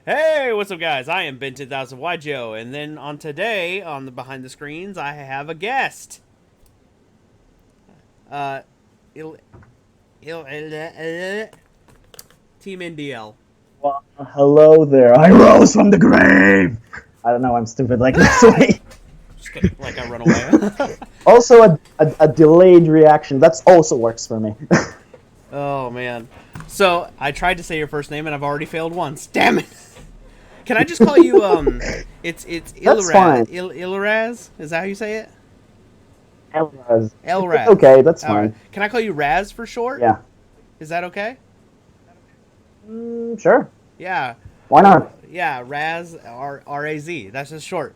Hey, what's up, guys? I am Ben 10,000 yugioh, and then on today, on the behind the screens, I have a guest. Uh, il, Team NDL. Well, hello there. I rose from the grave. I don't know. I'm stupid like this way. Just kidding, like I run away. Also, a delayed reaction. That's also works for me. Oh man. So I tried to say your first name, and I've already failed once. Damn it! Can I just call you It's That's fine. Ilraz? Is that how you say it? Elraz. Elraz. Okay, that's All fine. right. Can I call you Raz for short? Yeah. Is that okay? Sure. Yeah. Why not? Yeah, Raz R-A-Z. That's just short.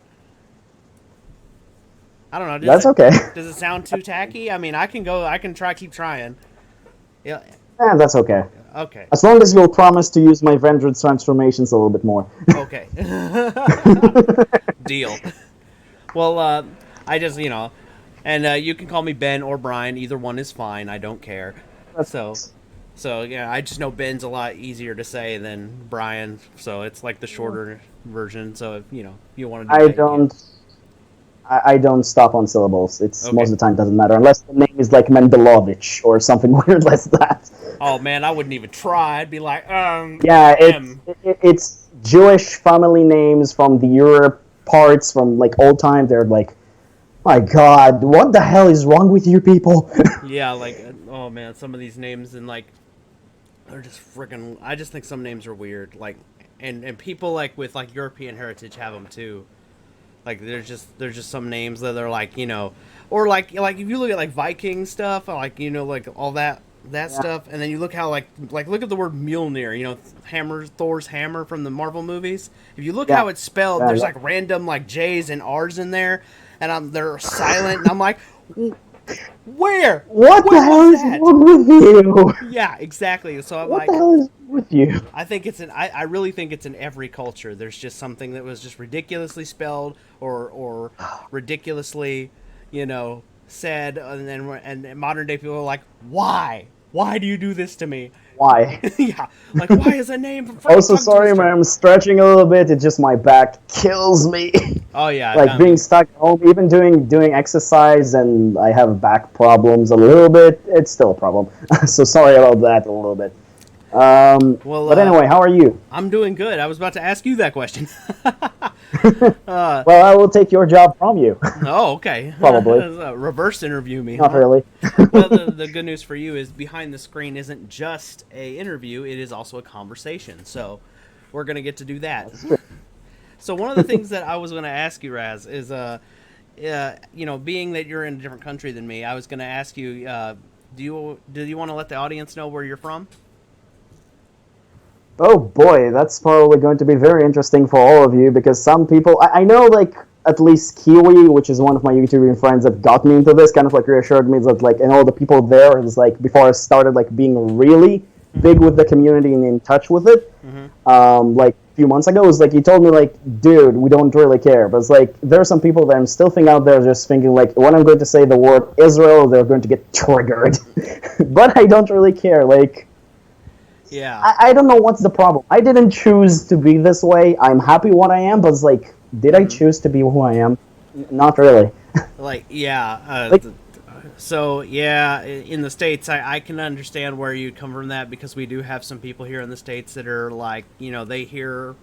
I don't know. That's okay. Does it sound too tacky? I mean, I can keep trying. Yeah. That's okay. Okay. As long as you'll promise to use my Vendred transformations a little bit more. Okay. Deal. Well, I just, and you can call me Ben or Brian. Either one is fine. I don't care. So yeah, I just know Ben's a lot easier to say than Brian, so it's like the shorter version. So if, you want to do I don't stop on syllables. It's Okay. most of the time doesn't matter unless the name is like Mendelovich or something weird like that. Oh man, I wouldn't even try. I'd be like, Yeah, M. it's Jewish family names from the Europe parts from like old time. They're like, my God, what the hell is wrong with you people? Yeah, like, oh man, some of these names and like, they're just freaking. I just think some names are weird. Like, and people like with like European heritage have them too. Like there's just some names that are like, or like if you look at like Viking stuff, like like all that stuff, and then you look how like look at the word Mjolnir, hammer, Thor's hammer from the Marvel movies. If you look how it's spelled, there's like random like J's and R's in there, and they're silent, and I'm like, where? What the hell is wrong with you? Yeah, exactly. So I'm What like, the hell is with you? I think I really think it's in every culture. There's just something that was just ridiculously spelled or ridiculously, said, and modern day people are like, why? Why do you do this to me? Why? Yeah, like why is a name? Also, sorry, man, I'm stretching a little bit. It's just my back kills me. Oh yeah, Like being stuck at home, even doing exercise, and I have back problems a little bit. It's still a problem. So sorry about that a little bit. But anyway, how are you? I'm doing good. I was about to ask you that question. Well, I will take your job from you. Oh, okay. Probably. Reverse interview me. Not really. Well, the good news for you is behind the screen isn't just a interview; it is also a conversation. So we're gonna get to do that. So one of the things that I was gonna ask you, Raz, is being that you're in a different country than me, I was gonna ask you, do you want to let the audience know where you're from? Oh boy, that's probably going to be very interesting for all of you because some people, I know like at least Kiwi, which is one of my YouTubing friends that got me into this, kind of like reassured me that like, and all the people there is like, before I started like being really big with the community and in touch with it, like a few months ago, it was like, he told me like, dude, we don't really care. But it's like, there are some people that I'm still thinking out there just thinking like, when I'm going to say the word Israel, they're going to get triggered. But I don't really care, like... Yeah. I don't know what's the problem. I didn't choose to be this way. I'm happy what I am, but it's like, did I choose to be who I am? Not really. Like, yeah. Like- So, yeah, in the States, I can understand where you come from that because we do have some people here in the States that are like, they hear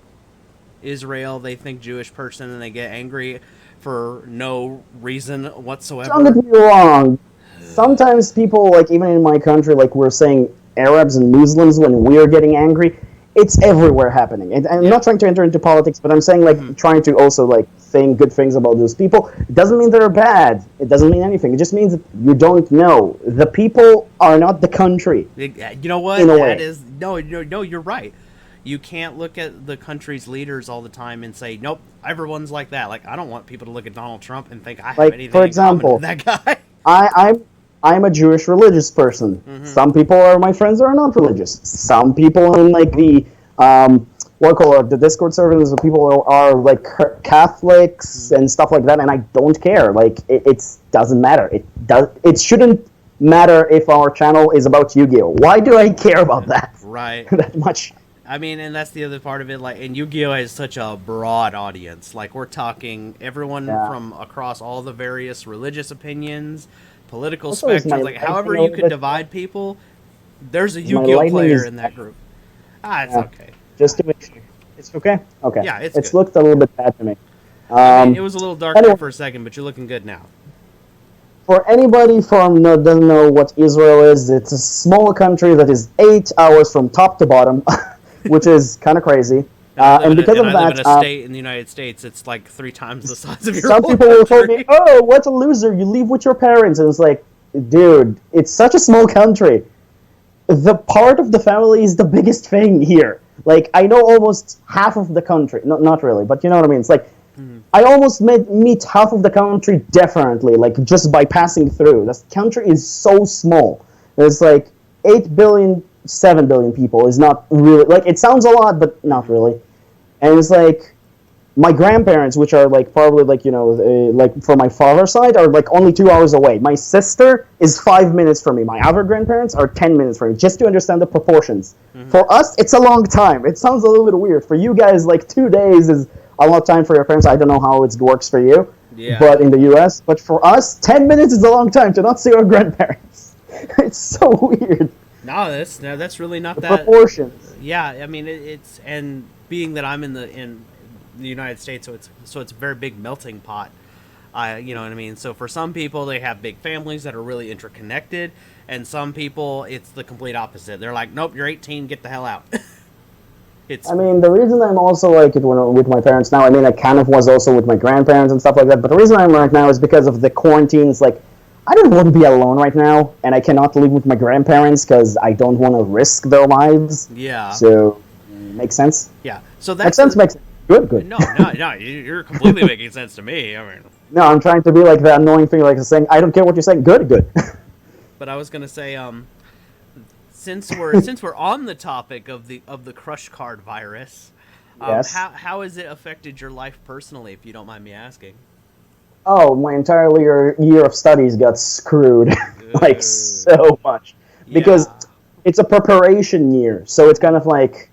Israel, they think Jewish person, and they get angry for no reason whatsoever. Don't get me wrong. Sometimes people, like, even in my country, like, we're saying Arabs and Muslims when we're getting angry. It's everywhere happening. And I'm not trying to enter into politics, but I'm saying, like, trying to also, like, saying good things about those people. It doesn't mean they're bad. It doesn't mean anything. It just means that you don't know. The people are not the country. You know what? In a way. That is no, you're right. You can't look at the country's leaders all the time and say, nope, everyone's like that. Like, I don't want people to look at Donald Trump and think I have Like, anything for in common example, with that guy. I'm a Jewish religious person. Some people are my friends are not religious. Some people in like the the Discord servers, people are like Catholics and stuff like that, and I don't care. Like it doesn't matter. It shouldn't matter if our channel is about Yu-Gi-Oh. Why do I care about that? Right. That much? I mean, and that's the other part of it. Like, and Yu-Gi-Oh has such a broad audience. Like, we're talking everyone Yeah. from across all the various religious opinions, political Also, is my spectrums. Like, however lightning a you little could bit? divide people, there's a Is my Yu-Gi-Oh lightning player is in that group. Ah, it's yeah. okay. Just to make sure. It's okay. Okay. Yeah, it's It's good. looked a little bit bad to me. I mean, it was a little dark there Anyway, for a second, but you're looking good now. for anybody from doesn't know what Israel is, it's a small country that is 8 hours from top to bottom, which is kind of crazy. And because And of I live in that, a state in the United States. It's like 3 times the size of your some whole people will tell me, country. "Oh, what a loser! You leave with your parents," and it's like, dude, it's such a small country. The part of the family is the biggest thing here. Like, I know almost half of the country. Not really, but you know what I mean. It's like I almost meet half of the country differently, like just by passing through. This country is so small. There's like 8 billion, 7 billion people. Is not really like it sounds a lot, but not really. And it's like my grandparents, which are like probably like like for my father's side, are like only 2 hours away. My sister is 5 minutes from me. My other grandparents are 10 minutes from me. Just to understand the proportions. For us, it's a long time. It sounds a little bit weird. For you guys, like 2 days is a lot of time for your parents. I don't know how it works for you, Yeah. but in the U.S. But for us, 10 minutes is a long time to not see our grandparents. It's so weird. No, that's really not The that. proportions. Yeah, I mean it's and being that I'm in the United States, so it's a very big melting pot. You know what I mean. So for some people, they have big families that are really interconnected, and some people it's the complete opposite. They're like, nope, you're 18, get the hell out. It's I mean, the reason I'm also like it with my parents now, I mean, I kind of was also with my grandparents and stuff like that, but the reason I'm right now is because of the quarantines. Like, I don't want to be alone right now, and I cannot live with my grandparents because I don't want to risk their lives. yeah, So, makes sense? yeah. So Makes that's sense, makes sense. Good, good. no. You're completely making sense to me. I mean, No, I'm trying to be like the annoying thing, like saying, I don't care what you're saying. Good, good. but I was gonna say, since we're on the topic of the crush card virus, Yes. how has it affected your life personally, if you don't mind me asking? Oh, my entire year of studies got screwed, like so much, because Yeah. it's a preparation year. So it's kind of like,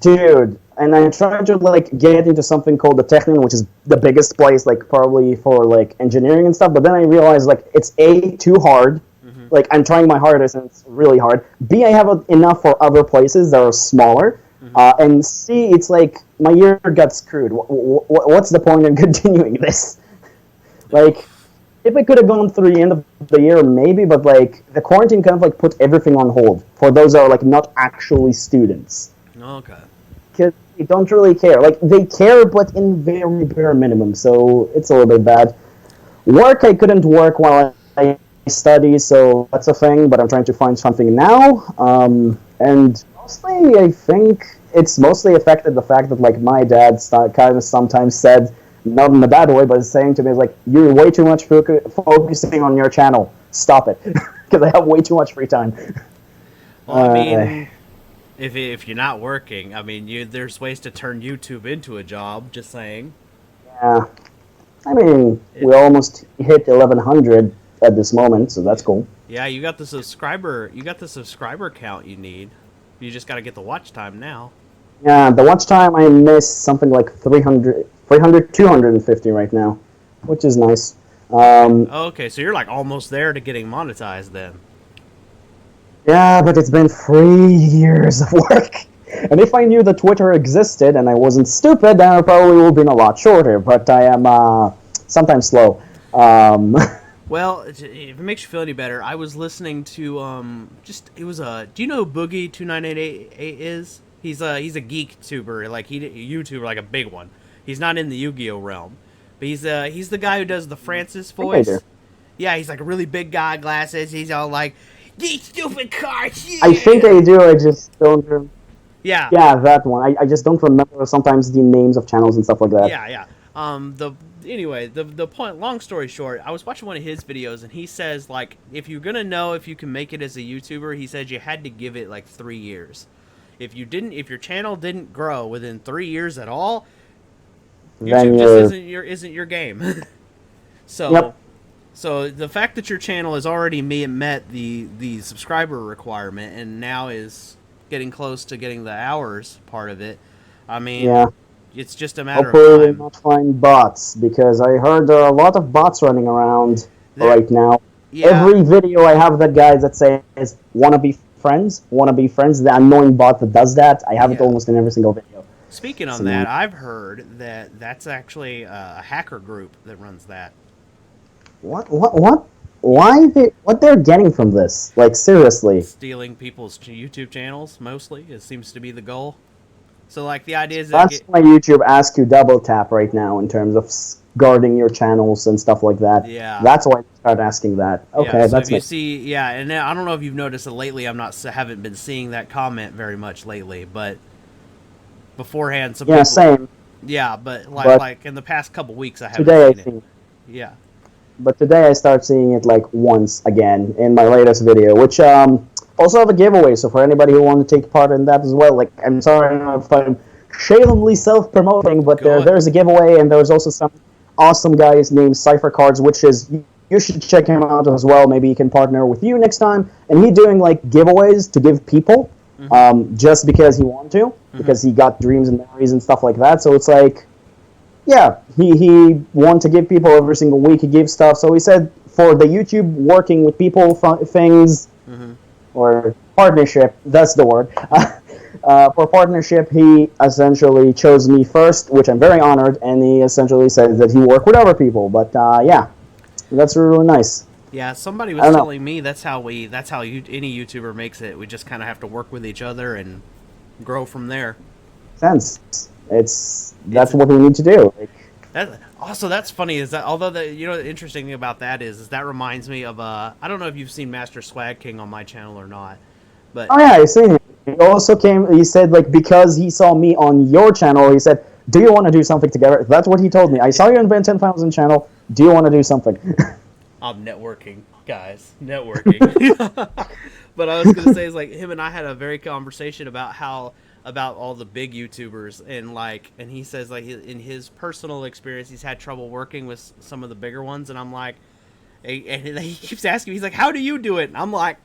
dude, and I'm trying to like get into something called the Technion, which is the biggest place, like probably for like engineering and stuff. But then I realized like it's too hard. Like I'm trying my hardest and it's really hard. B, I have enough for other places that are smaller. And C, it's like my year got screwed. What's the point in continuing this? Like, if it could have gone through the end of the year, maybe, but like the quarantine kind of like put everything on hold for those that are like not actually students. Okay. Because they don't really care. Like they care, but in very bare minimum. So it's a little bit bad. Work, I couldn't work while I study, so that's a thing. But I'm trying to find something now. And mostly, I think it's mostly affected the fact that like my dad kind of sometimes said, not in a bad way, but saying to me is like, you're way too much focusing on your channel. Stop it, because I have way too much free time. Well, I mean, if you're not working, I mean, there's ways to turn YouTube into a job. Just saying. Yeah, I mean, we almost hit 1100 at this moment, so that's cool. Yeah, you got the subscriber count you need. You just got to get the watch time now. Yeah, the watch time I missed something like 250 right now, which is nice. Okay, so you're like almost there to getting monetized then. Yeah, but it's been 3 years of work. And if I knew that Twitter existed and I wasn't stupid, then I probably would have been a lot shorter. But I am sometimes slow. Well, if it makes you feel any better, I was listening to it was a. Do you know who Boogie 2988 is? He's a geek tuber, like a YouTuber, like a big one. He's not in the Yu-Gi-Oh realm, but he's the guy who does the Francis voice. I do. Yeah, he's like a really big guy, glasses. He's all like, "These stupid cards." Yeah! I think I do, I just don't. Yeah. Yeah, that one. I just don't remember sometimes the names of channels and stuff like that. Yeah. The point. Long story short, I was watching one of his videos, and he says like, if you're gonna know if you can make it as a YouTuber, he says you had to give it like 3 years. If your channel didn't grow within 3 years at all, YouTube just isn't your game. So, Yep. so the fact that your channel has already met the subscriber requirement and now is getting close to getting the hours part of it. I mean, Yeah. it's just a matter Hopefully of we'll time. not find bots, because I heard there are a lot of bots running around There, right now. yeah, Every video I have that guy that says wanna be friends, the annoying bot that does that, I have it yeah. almost in every single video. Speaking It's on that, annoying. I've heard that that's actually a hacker group that runs that. What? Yeah, What they're getting from this? Like, seriously. stealing people's YouTube channels mostly. It seems to be the goal. So like the idea is that That's why YouTube asks you double tap right now in terms of guarding your channels and stuff like that. yeah. That's why they start asking that. Yeah, Okay, so if that's you makes see, yeah, and I don't know if you've noticed that lately. Haven't been seeing that comment very much lately, but beforehand, some yeah, people, same. yeah, but But like in the past couple weeks, I haven't today I seen it. think Yeah, but today I start seeing it like once again in my latest video, which also have a giveaway. So for anybody who want to take part in that as well, like I'm sorry if I'm shamelessly self-promoting, but go there's a ahead. giveaway, and there's also some awesome guys named Cipher Cards, which is you should check him out as well. Maybe he can partner with you next time, and he doing like giveaways to give people, Mhm, just because he want to, mhm, because he got dreams and memories and stuff like that. So it's like yeah, he wanted to give people every single week. He gave stuff. So he said for the YouTube working with people things mhm. or partnership, that's the word. For partnership, he essentially chose me first, which I'm very honored, and he essentially said that he worked with other people. But yeah, that's really nice. Yeah, somebody I was don't know. telling me any YouTuber makes it. We just kind of have to work with each other and grow from there. Sense. It's That's what we need to do. Like, That also that's funny is that although the interesting thing about that is that reminds me of I don't know if you've seen Master Swag King on my channel or not, but oh yeah, I seen him. He also came. He said like because he saw me on your channel, he said, "Do you want to do something together?" That's what he told me. I saw you on Ben 10,000 channel. Do you want to do something? I'm networking, guys, networking. But I was gonna say is like him and I had a very conversation about all the big YouTubers and he says like in his personal experience he's had trouble working with some of the bigger ones and I'm like and he keeps asking me he's like how do you do it and I'm like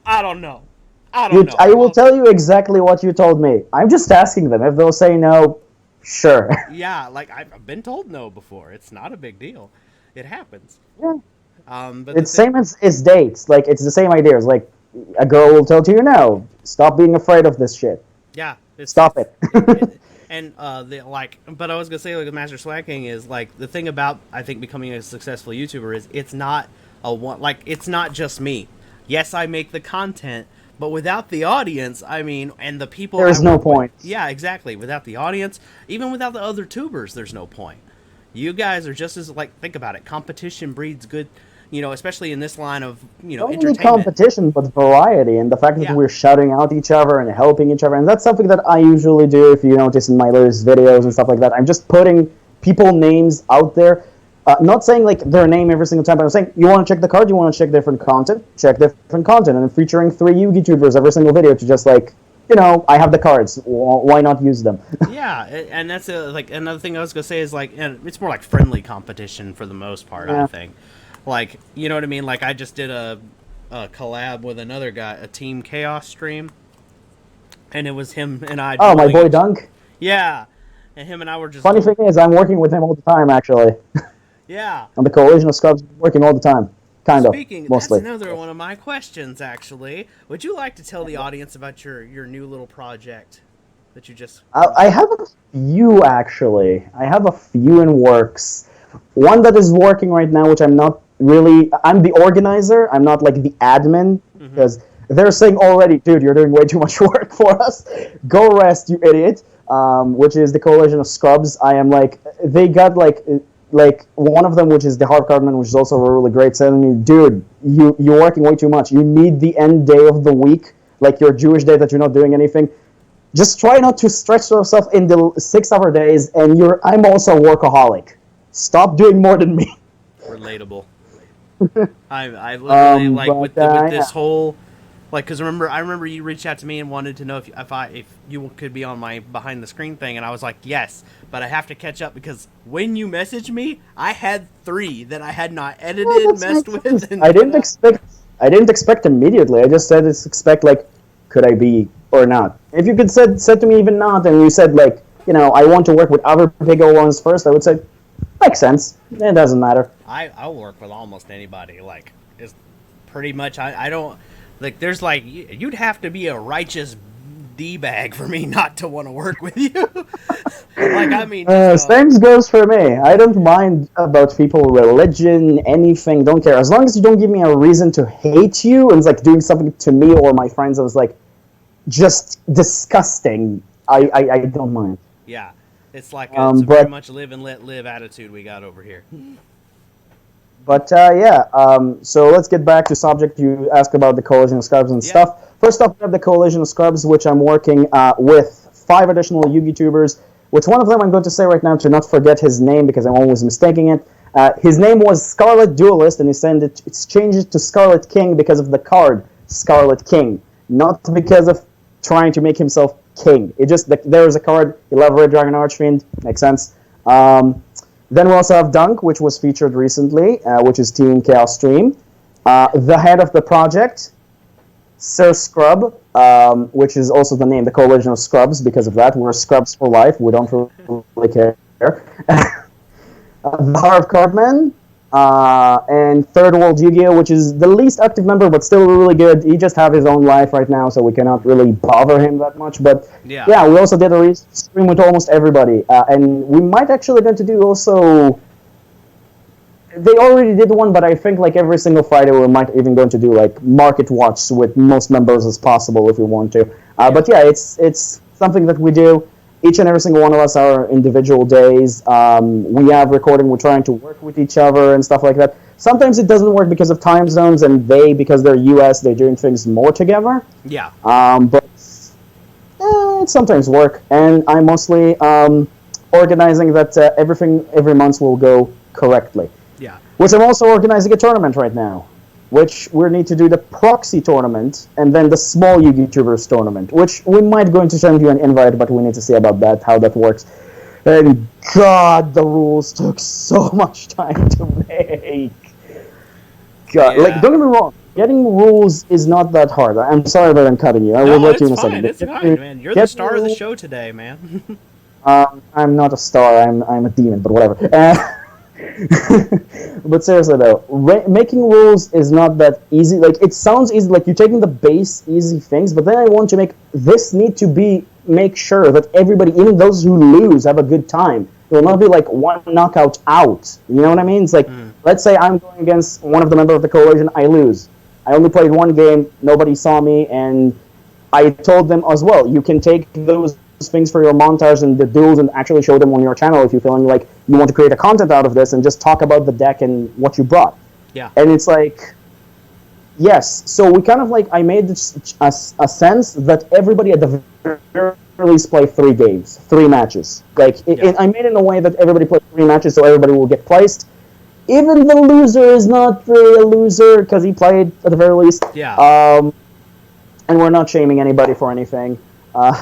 I don't know. I don't know. I will tell you exactly what you told me. I'm just asking them. If they'll say no, sure. Yeah, like I've been told no before. It's not a big deal. It happens. Yeah. But the It's thing, same as dates. Like it's the same idea. It's like a girl will tell you no. Stop being afraid of this shit. yeah, Stop it. and but I was gonna say like with Master Swag King is like the thing about I think becoming a successful YouTuber is it's not it's not just me. Yes, I make the content, but without the audience, I mean, and the people There I is no work with, point. yeah, exactly. Without the audience, even without the other tubers, there's no point. You guys are just as like think about it. Competition breeds good, especially in this line of Not only entertainment. competition, but variety, and the fact that Yeah, we're shouting out each other and helping each other. And that's something that I usually do, if you notice in my latest videos and stuff like that. I'm just putting people names out there. Not saying like their name every single time, but I'm saying you want to check the card, you want to check different content, and featuring 3 YouTubers every single video to just like, I have the cards. Why not use them? yeah, and that's like another thing I was gonna say is like, and it's more like friendly competition for the most part. I Yeah. think, like you know what I mean. Like I just did a collab with another guy, a Team Chaos stream, and it was him and I. Oh, my dueling boy each- Dunk. Yeah, and him and I were just Funny thing is, I'm working with him all the time, actually. yeah. On the Coalition of Scrubs, working all the time. Kind of, Speaking, that's mostly. another one of my questions. Actually, would you like to tell the audience about your new little project that you just? I have a few, actually. I have a few in works. One that is working right now, which I'm not really... I'm the organizer. I'm not, like, the admin. Mm-hmm. Because they're saying already, dude, you're doing way too much work for us. Go rest, you idiot. Which is the Coalition of Scrubs. I am, like... They got, like one of them, which is the Harp Cardman, which is also a really great, saying me, dude, you're working way too much. You need the end day of the week, like your Jewish day that you're not doing anything. Just try not to stretch yourself in the 6-hour days, and I'm also a workaholic. Stop doing more than me. Relatable. I literally like with yeah. this whole like because I remember you reached out to me and wanted to know if you could be on my behind the screen thing and I was like yes, but I have to catch up because when you messaged me I had 3 that I had not edited, messed with. And I didn't expect immediately. I just said expect like could I be or not? If you could said to me even not, and you said like, I want to work with other bigger ones first, I would say, makes sense. It doesn't matter. I'll work with almost anybody. Like, it's pretty much, I don't, like, there's like, you'd have to be a righteous D-bag for me not to want to work with you. Like, I mean, same goes for me. I don't mind about people, religion, anything, don't care. As long as you don't give me a reason to hate you and it's like doing something to me or my friends that was like just disgusting, I don't mind. Yeah, it's like it's a very much live and let live attitude we got over here. But so let's get back to subject. You asked about the Coalition of Scrubs and stuff. First up, we have the Coalition of Scrubs, which I'm working with 5 additional YouTubers, which one of them I'm going to say right now to not forget his name because I'm always mistaking it. His name was Scarlet Duelist, and he said it's changed to Scarlet King because of the card Scarlet King, not because of trying to make himself king. It just, there's a card, Elaborate Dragon Archfiend, makes sense. Then we also have Dunk, which was featured recently, which is Team Chaos Stream. The head of the project, Sir Scrub, which is also the name, the Coalition of Scrubs, because of that. We're Scrubs for life. We don't really care. The Heart of Cardman, and Third World Yu-Gi-Oh, which is the least active member, but still really good. He just have his own life right now, so we cannot really bother him that much. But yeah we also did a stream with almost everybody, and we might actually going to do also. They already did one, but I think like every single Friday we might even going to do like market watch with most members as possible if we want to. But yeah, it's something that we do. Each and every single one of us are individual days. We have recording. We're trying to work with each other and stuff like that. Sometimes it doesn't work because of time zones, and because they're U.S., they're doing things more together. Yeah. But it sometimes work, and I'm mostly organizing that everything every month will go correctly. Yeah. Which I'm also organizing a tournament right now, which we need to do the proxy tournament and then the small YouTubers tournament, which we might going to send you an invite, but we need to see about that, how that works. And God, the rules took so much time to make. God, like, don't get me wrong, getting rules is not that hard. I'm sorry that I'm cutting you. I will let you in a second. It's fine, man. You're the star of the show today, man. I'm not a star. I'm a demon, but whatever. But seriously though, making rules is not that easy. Like, it sounds easy, like you're taking the base easy things, but then I want to make sure that everybody, even those who lose, have a good time. It will not be like one knockout out. You know what I mean? It's like, let's say I'm going against one of the members of the coalition, I lose. I only played one game, nobody saw me, and I told them as well, you can take those things for your montage and the duels and actually show them on your channel if you're feeling like you want to create a content out of this and just talk about the deck and what you brought. Yeah. And it's like, yes. So we kind of like, I made this a sense that everybody at the very least play 3 games, 3 matches. Like, I made it in a way that everybody plays 3 matches so everybody will get placed. Even the loser is not really a loser because he played at the very least. Yeah. And we're not shaming anybody for anything.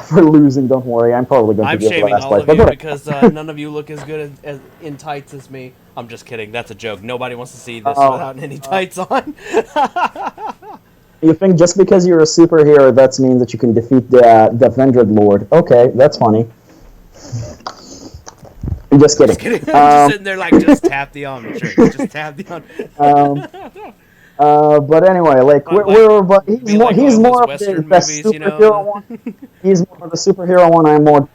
For losing, don't worry. I'm probably going to be shaming last all place. of you because none of you look as good as in tights as me. I'm just kidding. That's a joke. Nobody wants to see this without any tights on. You think just because you're a superhero, that means that you can defeat the Vendred Lord? Okay, that's funny. I'm just kidding. Just kidding. I'm just sitting there like, just tap the on shirt. Just tap the on. But anyway, like he's more of the superhero one. He's more of the superhero one. I'm more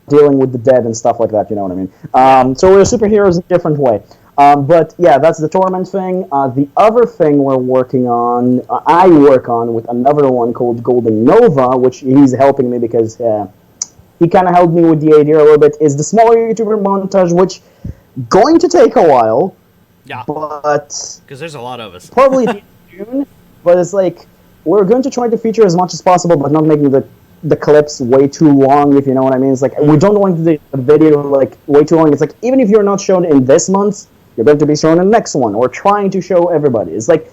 dealing with the dead and stuff like that. You know what I mean? So we're superheroes in a different way. But yeah, that's the tournament thing. The other thing we're working on, I work on with another one called Golden Nova, which he's helping me because he kind of helped me with the idea a little bit. Is the smaller YouTuber montage, which going to take a while. Yeah, but because there's a lot of us. Probably in June, but it's like we're going to try to feature as much as possible, but not making the clips way too long. If you know what I mean, it's like we don't want the video like way too long. It's like even if you're not shown in this month, you're going to be shown in the next one. Or trying to show everybody. It's like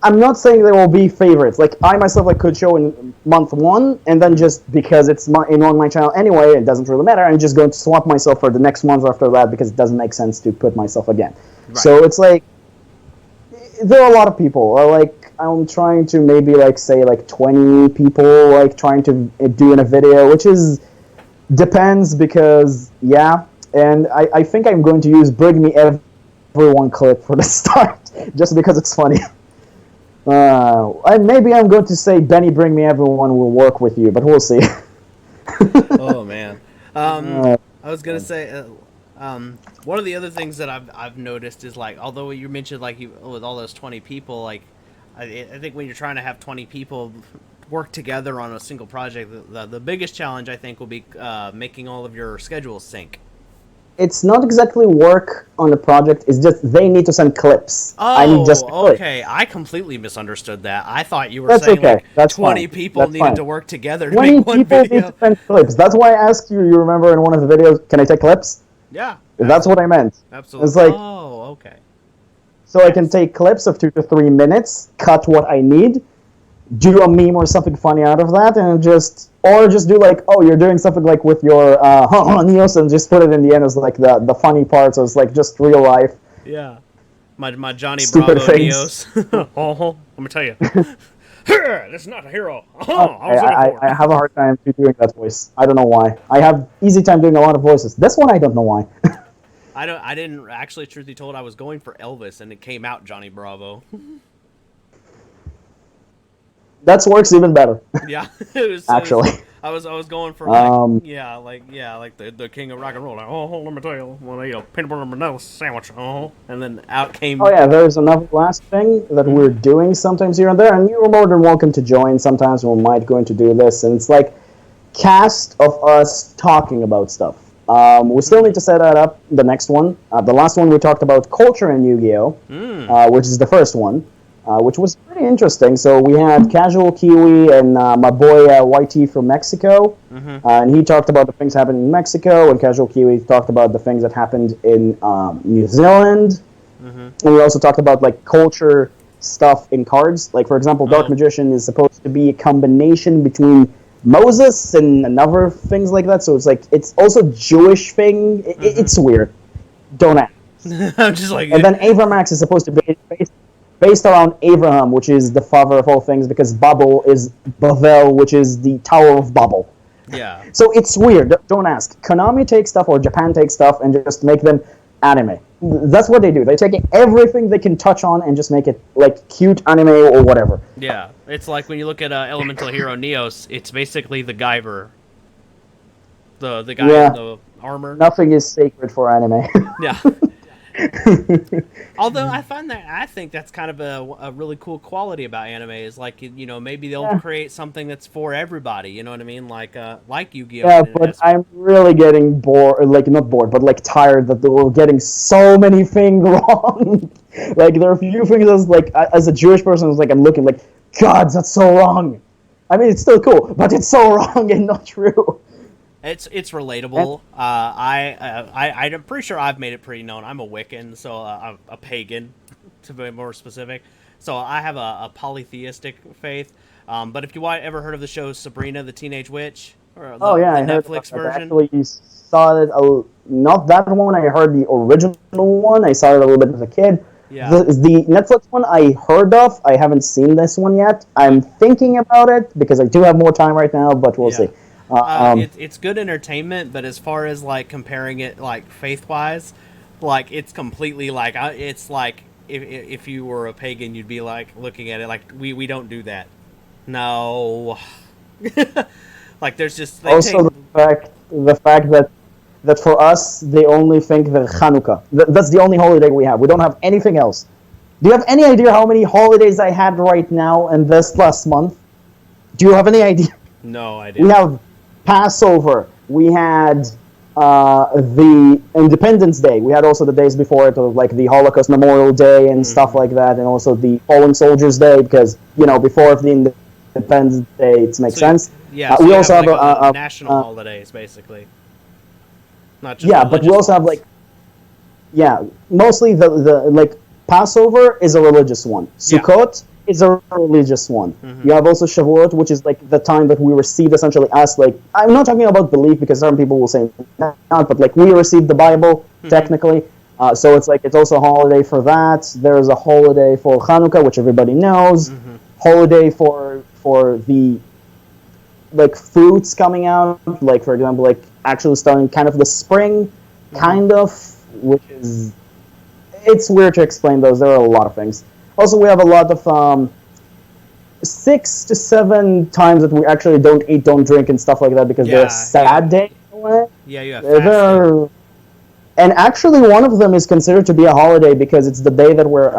I'm not saying there will be favorites. Like I myself, could show in month 1, and then just because it's on my channel anyway, it doesn't really matter. I'm just going to swap myself for the next month after that because it doesn't make sense to put myself again. Right. So it's like there are a lot of people. Like I'm trying to maybe like say like 20 people like trying to do in a video, which is depends because and I think I'm going to use Bring Me Everyone clip for the start just because it's funny. And maybe I'm going to say Benny Bring Me Everyone will work with you, but we'll see. Oh man, I was gonna say one of the other things that I've noticed is like, although you mentioned like with all those 20 people, like I think when you're trying to have 20 people work together on a single project, the biggest challenge I think will be making all of your schedules sync. It's not exactly work on the project. It's just they need to send clips. Oh, I need just okay. I completely misunderstood that. I thought you were That's saying okay. like That's 20 fine. people That's needed fine. to work together to 20 make one people need video. to send clips. That's why I asked you. You remember in one of the videos? Can I take clips? Yeah, That's what I meant. absolutely. It's like Okay. so I can take clips of 2 to 3 minutes, cut what I need, do a meme or something funny out of that, and just do like, oh, you're doing something like with your Neos, and just put it in the end as like the funny parts, so it's like just real life. Yeah. My Johnny Stupid Bravo things. Neos. Let me tell you. That's not a hero. I I have a hard time doing that voice. I don't know why. I have easy time doing a lot of voices. This one I don't know why. I didn't actually, truth be told, I was going for Elvis, and it came out Johnny Bravo. That works even better. Yeah, it was Actually. I was going for like like the king of rock and roll. Like, let me tell you, when I eat a peanut butter and vanilla sandwich. And then out came. Oh yeah, there's another last thing that we're doing sometimes here and there, and you're more than welcome to join. Sometimes we might going to do this, and it's like cast of us talking about stuff. We still need to set that up. The next one, the last one we talked about culture in Yu-Gi-Oh, which is the first one. Which was pretty interesting. So we had Casual Kiwi and my boy YT from Mexico, and he talked about the things happening in Mexico, and Casual Kiwi talked about the things that happened in New Zealand, and we also talked about like culture stuff in cards. Like for example, Dark Magician is supposed to be a combination between Moses and another things like that. So it's like it's also Jewish thing. It's weird. Don't ask. I'm just like. And then Avramax is supposed to be based around Abraham, which is the father of all things, because Babel is Bavel, which is the Tower of Babel. Yeah. So it's weird. Don't ask. Konami takes stuff, or Japan takes stuff, and just make them anime. That's what they do. They take everything they can touch on and just make it like cute anime or whatever. Yeah, it's like when you look at Elemental Hero Neos, it's basically the Guyver. The guy in the armor. Nothing is sacred for anime. Yeah. Although I think that's kind of a really cool quality about anime is like, you know, maybe they'll create something that's for everybody, you know what I mean, like Yu-Gi-Oh. Yeah, but I'm really getting bored, like not bored, but like tired that they're getting so many things wrong. Like there are a few things as like as a Jewish person, it's like I'm looking like, God, that's so wrong. I mean, it's still cool, but it's so wrong and not true. It's relatable. I'm pretty sure I've made it pretty known. I'm a Wiccan, so I'm a pagan, to be more specific. So I have a polytheistic faith. But if you ever heard of the show Sabrina the Teenage Witch, or the Netflix version, I actually saw it. Not that one. I heard the original one. I saw it a little bit as a kid. Yeah. The Netflix one I heard of. I haven't seen this one yet. I'm thinking about it because I do have more time right now, but we'll see. It's good entertainment, but as far as like comparing it like faith-wise, like it's completely like it's like if you were a pagan, you'd be like looking at it like we don't do that. No, like there's just also the fact that for us they only think that Hanukkah. That's the only holiday we have. We don't have anything else. Do you have any idea how many holidays I had right now in this last month? Do you have any idea? No idea. We have Passover. We had the Independence Day. We had also the days before it, like the Holocaust Memorial Day and stuff like that, and also the Fallen Soldiers Day, because, you know, before the Independence Day, it makes sense. Yeah, we also have like national holidays, basically. Not just but we also have like, mostly the like Passover is a religious one. Sukkot is a religious one. You have also Shavuot, which is like the time that we received essentially as like, I'm not talking about belief because some people will say not, but like we received the Bible technically. So it's like it's also a holiday for that. There's a holiday for Hanukkah, which everybody knows. Mm-hmm. Holiday for the like fruits coming out, like for example, like actually starting kind of the spring, kind of, which is it's weird to explain those. There are a lot of things. Also, we have a lot of 6 to 7 times that we actually don't eat, don't drink, and stuff like that because they're sad days. Yeah, you have fasting. And actually, one of them is considered to be a holiday because it's the day that we're,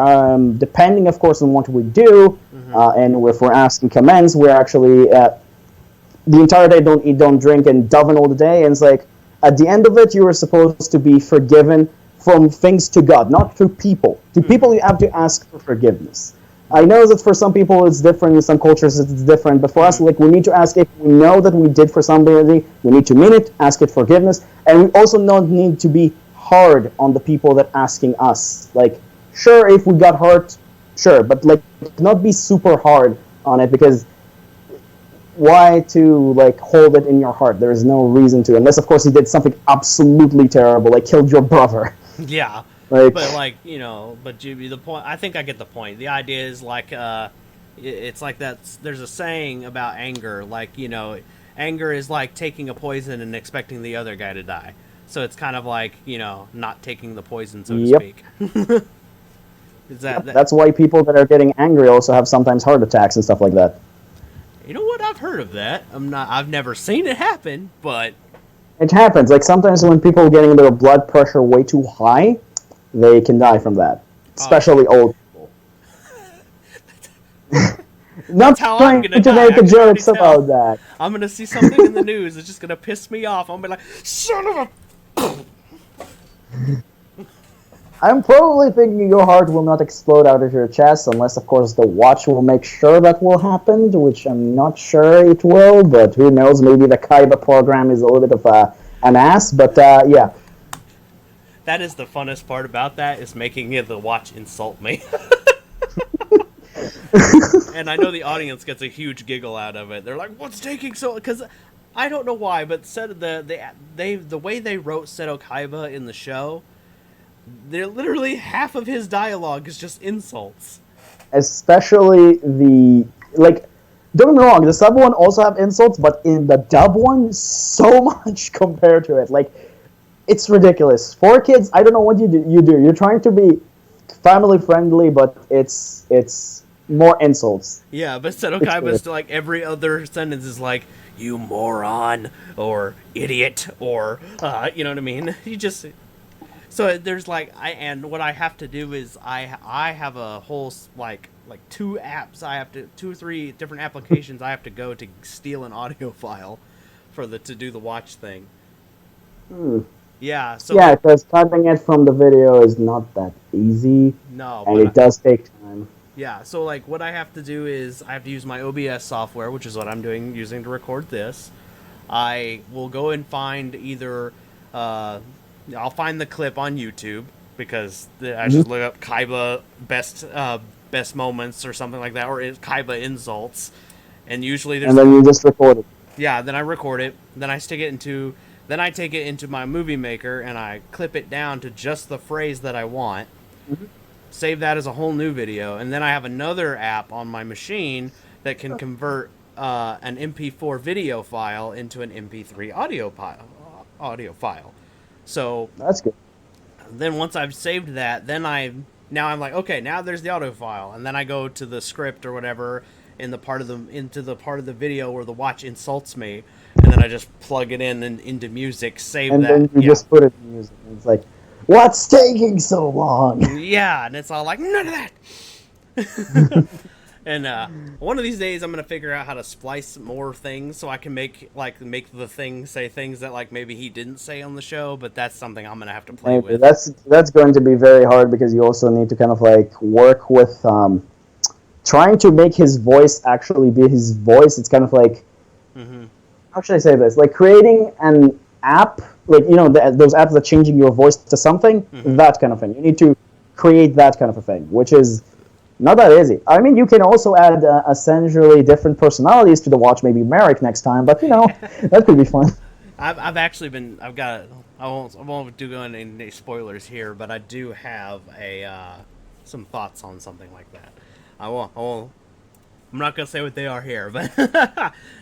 depending, of course, on what we do, and if we're asking commands, we're actually the entire day don't eat, don't drink, and daven all the day. And it's like at the end of it, you are supposed to be forgiven from things to God, not through people. To people, you have to ask for forgiveness. I know that for some people it's different, in some cultures it's different, but for us, like, we need to ask if we know that we did for somebody, we need to mean it, ask it forgiveness, and we also don't need to be hard on the people that asking us. Like, sure, if we got hurt, sure, but like not be super hard on it, because why to like hold it in your heart? There is no reason to, unless of course he did something absolutely terrible, like killed your brother. Yeah. Like, but like, but Jimmy, the point, I think I get the point. The idea is like, it's like there's a saying about anger, like, anger is like taking a poison and expecting the other guy to die. So it's kind of like, not taking the poison, so to speak. Is that's why people that are getting angry also have sometimes heart attacks and stuff like that. You know what? I've heard of that. I've never seen it happen, but it happens. Like sometimes when people are getting their blood pressure way too high, they can die from that, especially old people. Not trying to make a joke about that. I'm gonna see something in the news. It's just gonna piss me off. I'm gonna be like, son of a. I'm probably thinking your heart will not explode out of your chest, unless, of course, the watch will make sure that will happen, which I'm not sure it will, but who knows? Maybe the Kaiba program is a little bit of an ass, but yeah. That is the funnest part about that, is making the watch insult me. And I know the audience gets a huge giggle out of it. They're like, "What's taking so?" Because I don't know why, but the way they wrote Seto Kaiba in the show, they're literally half of his dialogue is just insults. Especially don't get me wrong, the sub one also have insults, but in the dub one, so much compared to it. Like, it's ridiculous. For kids, I don't know what you do. You're trying to be family friendly, but it's more insults. Yeah, but Seto Kaiba's still like every other sentence is like, "You moron," or "idiot," or you know what I mean? You just. So there's like what I have to do is I have a whole like 2 apps. I have to 2 or 3 different applications I have to go to steal an audio file to do the watch thing. Yeah. So yeah, because typing it from the video is not that easy. No, and it does take time. Yeah. So like what I have to do is I have to use my OBS software, which is what I'm using to record this. I will go and find either. I'll find the clip on YouTube, because I just look up Kaiba best moments or something like that, or Kaiba insults, and usually there's. And then you just record it. Yeah, then I record it. Then I take it into my movie maker and I clip it down to just the phrase that I want. Save that as a whole new video, and then I have another app on my machine that can convert an MP4 video file into an MP3 audio file. So that's good. Then once I've saved that, then I'm like, okay, now there's the audio file, and then I go to the script or whatever into the part of the video where the watch insults me, and then I just plug it in and into music, save and that. And then you just put it in music, and it's like, what's taking so long? Yeah, and it's all like, none of that. And one of these days, I'm gonna figure out how to splice more things so I can make the thing say things that like maybe he didn't say on the show. But that's something I'm gonna have to play with. That's going to be very hard, because you also need to kind of like work with trying to make his voice actually be his voice. It's kind of like, how should I say this? Like creating an app, like those apps that changing your voice to something, that kind of thing. You need to create that kind of a thing, which is. Not that easy. I mean, you can also add essentially different personalities to the watch, maybe Merrick next time, but that could be fun. I've actually been. I've got. I won't do any spoilers here, but I do have some thoughts on something like that. I won't. I'm not gonna say what they are here, but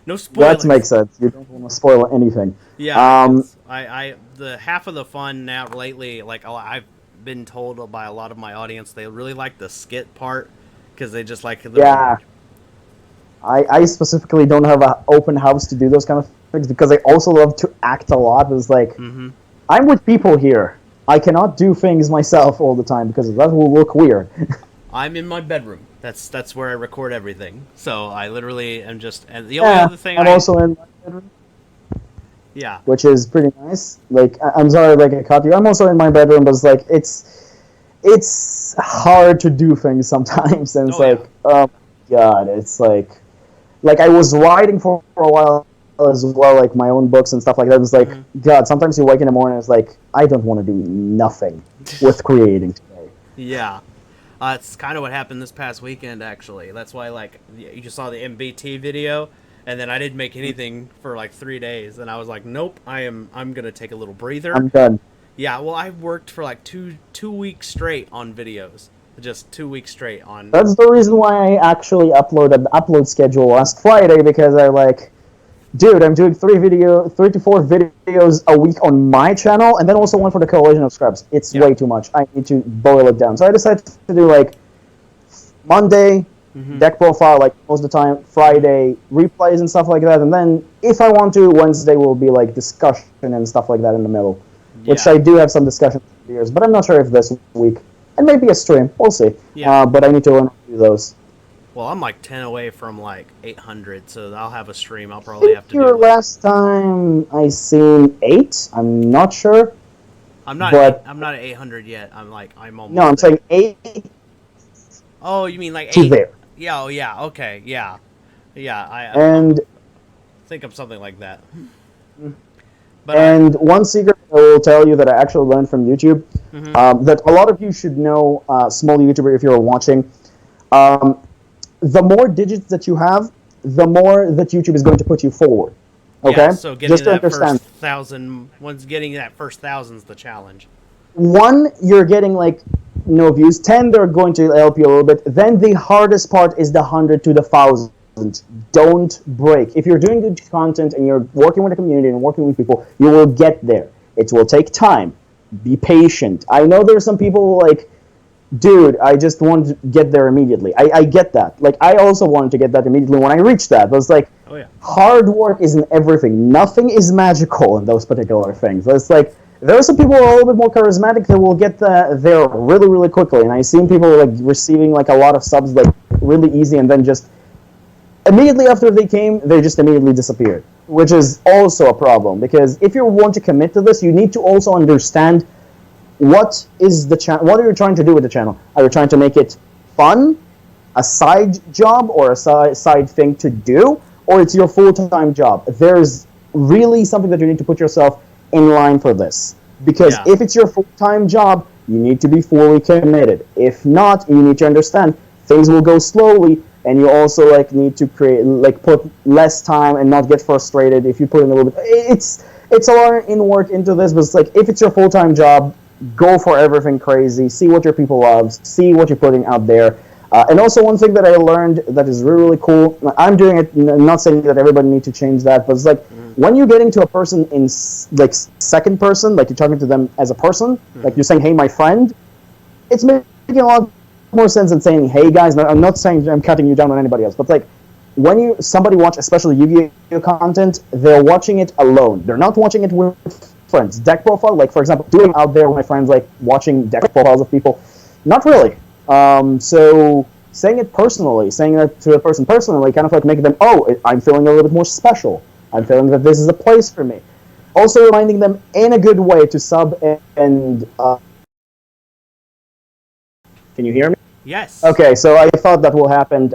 no That makes spoilers. sense. You don't want to spoil anything. Yeah, Um, because the half of the fun now lately, like I've been told by a lot of my audience, they really like the skit part because they just like the. yeah, I specifically don't have an open house to do those kind of things because I also love to act a lot. It's like Mm-hmm. I'm with people here. I cannot do things myself all the time because that will look weird. I'm in my bedroom. That's where I record everything. So I literally am just, and the only Yeah, other thing I'm I, also in my bedroom, yeah, which is pretty nice. Like I'm sorry, like I caught you. I'm also in my bedroom, but it's like it's hard to do things sometimes, and it's oh yeah, like oh my god, it's like I was writing for a while as well, like my own books and stuff like that. It's like mm-hmm. God. Sometimes you wake in the morning, it's like I don't want to do nothing with creating today. Yeah. It's kind of what happened this past weekend, actually. That's why, like, you just saw the MBT video, and then I didn't make anything for like 3 days, and I was like, nope, I'm gonna take a little breather. I'm done. Yeah, well, I worked for like two weeks straight on videos, just 2 weeks straight on. That's the reason why I actually uploaded the upload schedule last Friday because I like, dude, I'm doing 3 to 4 videos a week on my channel, and then also one for the Coalition of Scrubs. It's Yeah. way too much. I need to boil it down. So I decided to do like Monday Mm-hmm. deck profile, like most of the time. Friday replays and stuff like that, and then if I want to, Wednesday will be like discussion and stuff like that in the middle. Which Yeah. I do have some discussion videos, but I'm not sure if this week. And maybe a stream. We'll see. Yeah. But I need to learn how to do those. Well, I'm like 10 away from like 800, so I'll have a stream. I'll I probably think have to your do. last time I seen 8. I'm not sure, but I'm not at 800 yet. I'm no, almost I'm there. saying 8 Oh, you mean like to 8? there. Yeah. Oh, yeah. Okay. Yeah. Yeah. I'm And think of something like that. But and one secret I will tell you that I actually learned from YouTube, mhm. that a lot of you should know, small YouTuber if you're watching. Um, the more digits that you have, the more that YouTube is going to put you forward. Yeah. Okay, So getting just to to that first understand. thousand, once getting that first thousand's the challenge. 1, you're getting like no views. 10, they're going to help you a little bit. Then the hardest part is the 100 to the 1,000. Don't break. If you're doing good content and you're working with the community and working with people, you will get there. It will take time. Be patient. I know there's some people like, dude, I just want to get there immediately. I get that. Like, I also wanted to get that immediately when I reached that. But it's like, Oh yeah. hard work isn't everything. Nothing is magical in those particular things. It's like, there are some people who are a little bit more charismatic that will get there really, really quickly. And I've seen people like receiving like a lot of subs like really easy and then just immediately after they came, they just immediately disappeared, which is also a problem because if you want to commit to this, you need to also understand what is the channel. What are you trying to do with the channel? Are you trying to make it fun, a side job, or a side thing to do, or it's your full-time job? There's really something that you need to put yourself in line for this because Yeah. if it's your full-time job, you need to be fully committed. If not, you need to understand things will go slowly, and you also like need to create like put less time and not get frustrated if you put in a little bit. It's a lot in work into this, but it's like if it's your full-time job, go for everything crazy. See what your people love. See what you're putting out there. And also one thing that I learned that is really, really cool. I'm doing it. Not saying that everybody needs to change that, but it's like when you're getting to a person in like second person, like you're talking to them as a person, like you're saying, "Hey, my friend," it's making a lot more sense than saying, "Hey guys." I'm not saying I'm cutting you down on anybody else, but like when somebody watch, especially Yu-Gi-Oh content, they're watching it alone. They're not watching it with friends. Deck profile, like for example, doing out there with my friends, like watching deck profiles of people, not really. So saying it personally, saying that to a person personally, kind of like making them, oh, I'm feeling a little bit more special. I'm feeling that this is a place for me. Also reminding them in a good way to sub and. Can you hear me? Yes. Okay, so I thought that will happen.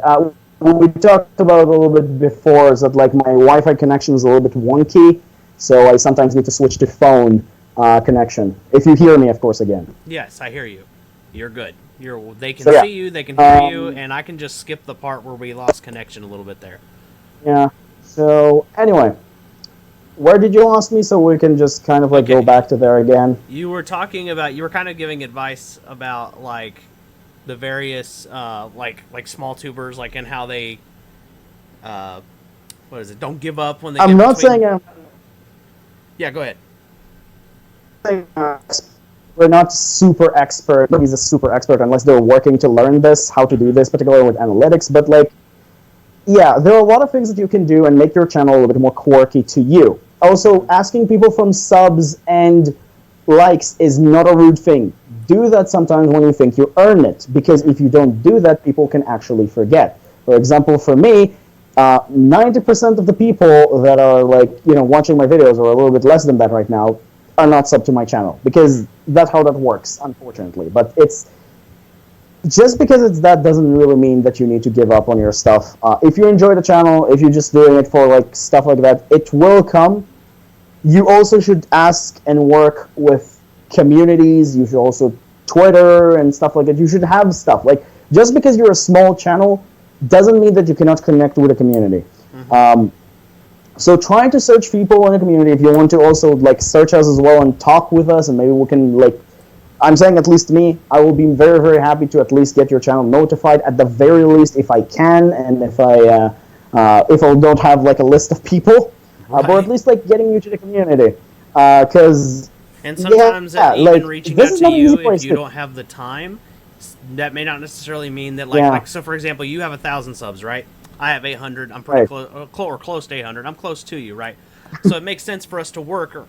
We talked about it a little bit before, is that like my Wi-Fi connection is a little bit wonky, so I sometimes need to switch to phone connection. If you hear me, of course, again. Yes, I hear you. You're good. They can So, yeah. see you, they can hear you, and I can just skip the part where we lost connection a little bit there. Yeah. So anyway, where did you lost me so we can just kind of like go back to there again? You were talking about, you were kind of giving advice about like the various like small tubers, like, and how they what is it? Don't give up when they I'm get not between... saying Yeah, go ahead. we're not super expert. Nobody's a super expert unless they're working to learn this, how to do this, particularly with analytics. But like, yeah, there are a lot of things that you can do and make your channel a little bit more quirky to you. Also, asking people from subs and likes is not a rude thing. Do that sometimes when you think you earn it, because if you don't do that, people can actually forget. For example, for me, 90% of the people that are like, watching my videos, or a little bit less than that right now, are not sub to my channel, because that's how that works, unfortunately. But it's just because it's that doesn't really mean that you need to give up on your stuff. If you enjoy the channel, if you're just doing it for like stuff like that, it will come. You also should ask and work with communities. You should also Twitter and stuff like that. You should have stuff. Like, just because you're a small channel doesn't mean that you cannot connect with a community. Mm-hmm. So try to search people in the community. If you want to also like search us as well and talk with us, and maybe we can like, I'm saying at least me, I will be very, very happy to at least get your channel notified at the very least if I can, and if I don't have like a list of people, right. But at least like getting you to the community, because and sometimes even like, reaching out to you if you don't have the time, that may not necessarily mean that like so for example, you have 1,000 subs, right? I have 800. I'm pretty close to 800. I'm close to you, right? So it makes sense for us to work,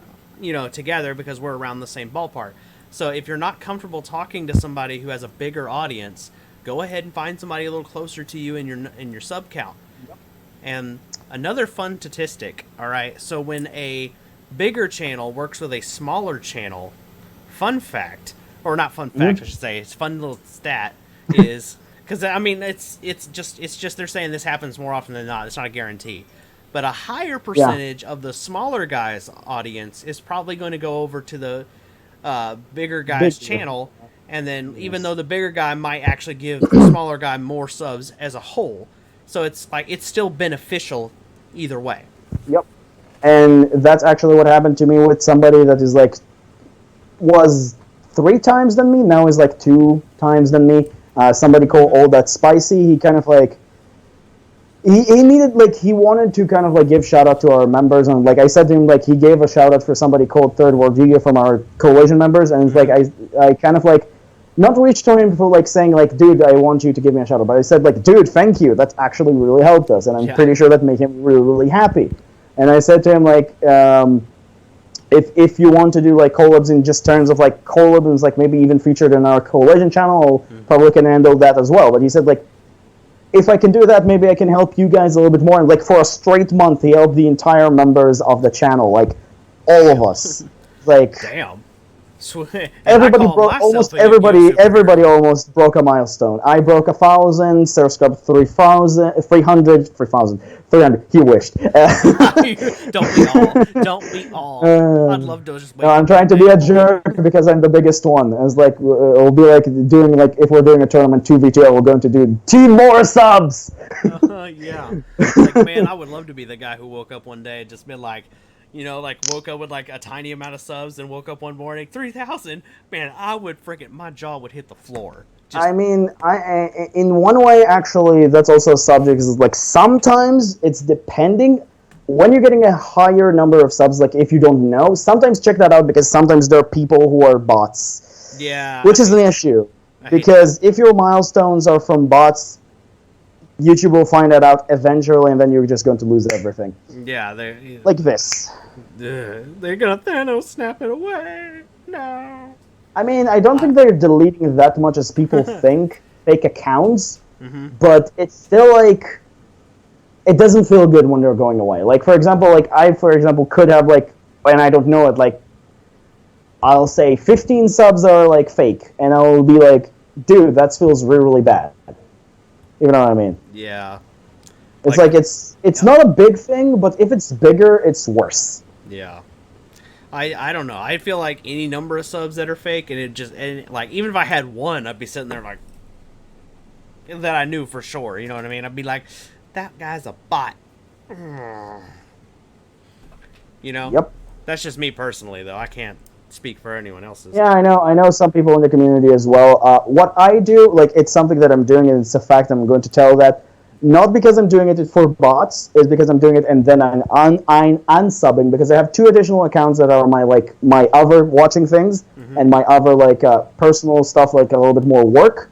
together, because we're around the same ballpark. So if you're not comfortable talking to somebody who has a bigger audience, go ahead and find somebody a little closer to you in your sub count. Yep. And another fun statistic, all right? So when a bigger channel works with a smaller channel, fun fact, or not fun fact, I should say, it's fun little stat, is... Because, I mean, it's just they're saying this happens more often than not. It's not a guarantee. But a higher percentage of the smaller guy's audience is probably going to go over to the bigger guy's channel. And then even though the bigger guy might actually give the smaller guy more subs as a whole. So it's like, it's still beneficial either way. Yep. And that's actually what happened to me with somebody that is like, was 3 times than me, now is like 2 times than me. Somebody called All That Spicy. He kind of like he needed, like, he wanted to kind of like give shout out to our members, and like I said to him, like, he gave a shout out for somebody called Third World Yugioh from our coalition members, and it's like I kind of like not reached to him for like saying like, dude, I want you to give me a shout out, but I said like, dude, thank you, that's actually really helped us, and I'm pretty sure that made him really, really happy. And I said to him like, if you want to do like collabs in just terms of like collabs, like maybe even featured in our coalition channel, probably can handle that as well. But he said like, if I can do that, maybe I can help you guys a little bit more. And like for a straight month, he helped the entire members of the channel, like all of us. Like, damn. Everybody broke, almost everybody almost broke a milestone. I broke 1,000, Sarah scrubbed 3,000, 300, 300. He wished. Don't be all. I'd love to just wait. No, I'm trying to be a jerk because I'm the biggest one. It's like, it'll be like doing, like, if we're doing a tournament 2v2, we're going to do 10 more subs! Yeah. Like, man, I would love to be the guy who woke up one day and just been like, like woke up with like a tiny amount of subs and woke up one morning 3,000. Man, I would my jaw would hit the floor. I mean, I in one way, actually, that's also a subject. Is like sometimes it's depending when you're getting a higher number of subs. Like if you don't know, sometimes check that out because sometimes there are people who are bots. Yeah, which is an issue because if your milestones are from bots, YouTube will find that out eventually, and then you're just going to lose everything. Yeah, like this. They're gonna Thanos snap it away. No. I mean, I don't think they're deleting that much as people think, fake accounts, but it's still like, it doesn't feel good when they're going away. Like, for example, like I, could have like, and I don't know it, like, I'll say 15 subs are like fake, and I'll be like, dude, that feels really, really bad. You know what I mean? Yeah. It's like it's not a big thing, but if it's bigger, it's worse. Yeah. I don't know. I feel like any number of subs that are fake, and like, even if I had one, I'd be sitting there like, that I knew for sure, you know what I mean? I'd be like, that guy's a bot. You know, Yep. that's just me personally, though. I can't speak for anyone else's. Yeah, I know. I know some people in the community as well. What I do, like, it's something that I'm doing, and it's a fact. I'm going to tell that not because I'm doing it for bots, is because I'm doing it, and then I'm unsubbing because I have two additional accounts that are my other watching things and my other personal stuff, like a little bit more work.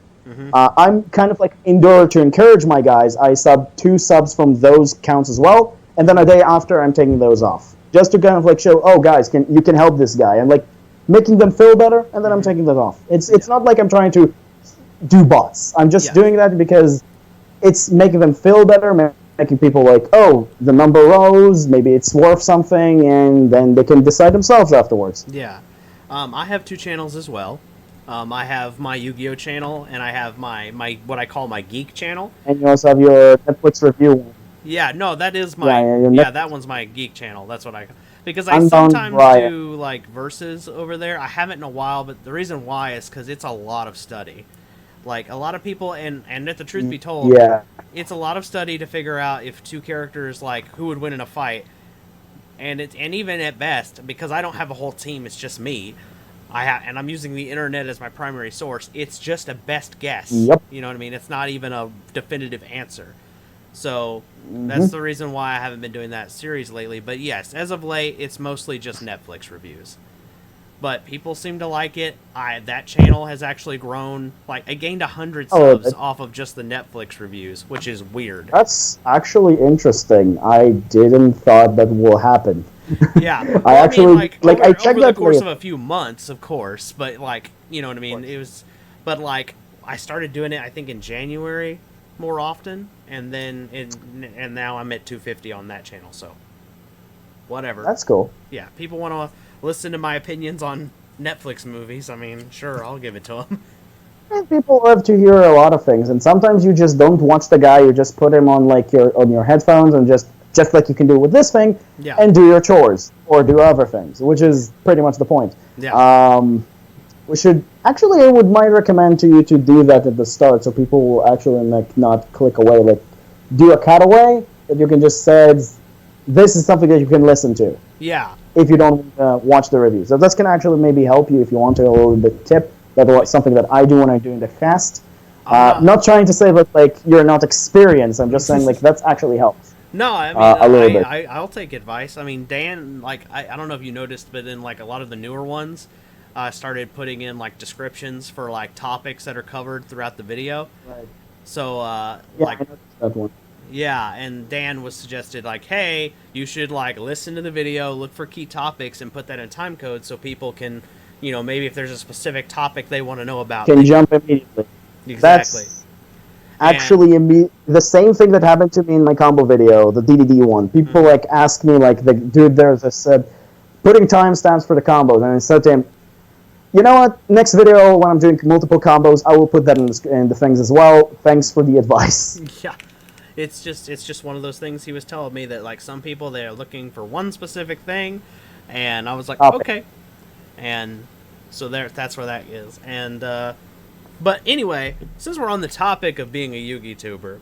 I'm kind of like in order to encourage my guys, I sub 2 subs from those accounts as well, and then a day after I'm taking those off, just to kind of like show, oh guys, you can help this guy, and like making them feel better, and then I'm taking that off. It's not like I'm trying to do bots. I'm just doing that because it's making them feel better, making people like, oh, the number rose, maybe it's worth something, and then they can decide themselves afterwards. Yeah. I have 2 channels as well. I have my Yu-Gi-Oh channel, and I have my what I call my geek channel. And you also have your Netflix review. Yeah, no, that is my that one's my geek channel. That's what because I Unbound sometimes Riot. do like verses over there. I haven't in a while, but the reason why is because it's a lot of study. Like a lot of people, and if the truth be told, it's a lot of study to figure out if 2 characters like who would win in a fight, and even at best, because I don't have a whole team, it's just me. And I'm using the internet as my primary source. It's just a best guess. Yep. You know what I mean? It's not even a definitive answer. So that's the reason why I haven't been doing that series lately. But yes, as of late, it's mostly just Netflix reviews. But people seem to like it. That channel has actually grown. Like, I gained 100 subs off of just the Netflix reviews, which is weird. That's actually interesting. I didn't thought that will happen. Yeah, well, I actually I checked over that the course of a few months, of course, but like, you know what I mean. It was, but like I started doing it, I think in January more often, and then and now I'm at 250 on that channel. So whatever. That's cool. Yeah, people want to listen to my opinions on Netflix movies. I mean, sure, I'll give it to them. And people love to hear a lot of things, and sometimes you just don't watch the guy. You just put him on your headphones and just like you can do with this thing, and do your chores or do other things, which is pretty much the point. Yeah. We should actually, I might recommend to you to do that at the start, so people will actually not click away. Like, do a cutaway that you can just say, this is something that you can listen to. Yeah. If you don't watch the review, so that's gonna actually maybe help you if you want to a little bit tip. That's something that I do when I'm doing the cast. Not trying to say that like you're not experienced. I'm just saying like that's actually helps. No, I mean, a little bit. I'll take advice. I mean, Dan, like, I don't know if you noticed, but in, like, a lot of the newer ones, started putting in, like, descriptions for, like, topics that are covered throughout the video. Right. So, I noticed that one. Yeah, and Dan was suggested, like, hey, you should, like, listen to the video, look for key topics, and put that in time code so people can, you know, maybe if there's a specific topic they want to know about. Can jump immediately. Exactly. That's actually the same thing that happened to me in my combo video, the DDD one. People like ask me like, dude, there's this putting timestamps for the combos, and I said to him, you know what? Next video when I'm doing multiple combos, I will put that in the things as well. Thanks for the advice. Yeah, it's just one of those things. He was telling me that like some people they're looking for one specific thing, and I was like, okay, and so that's where that is, and. But anyway, since we're on the topic of being a Yu-Gi tuber,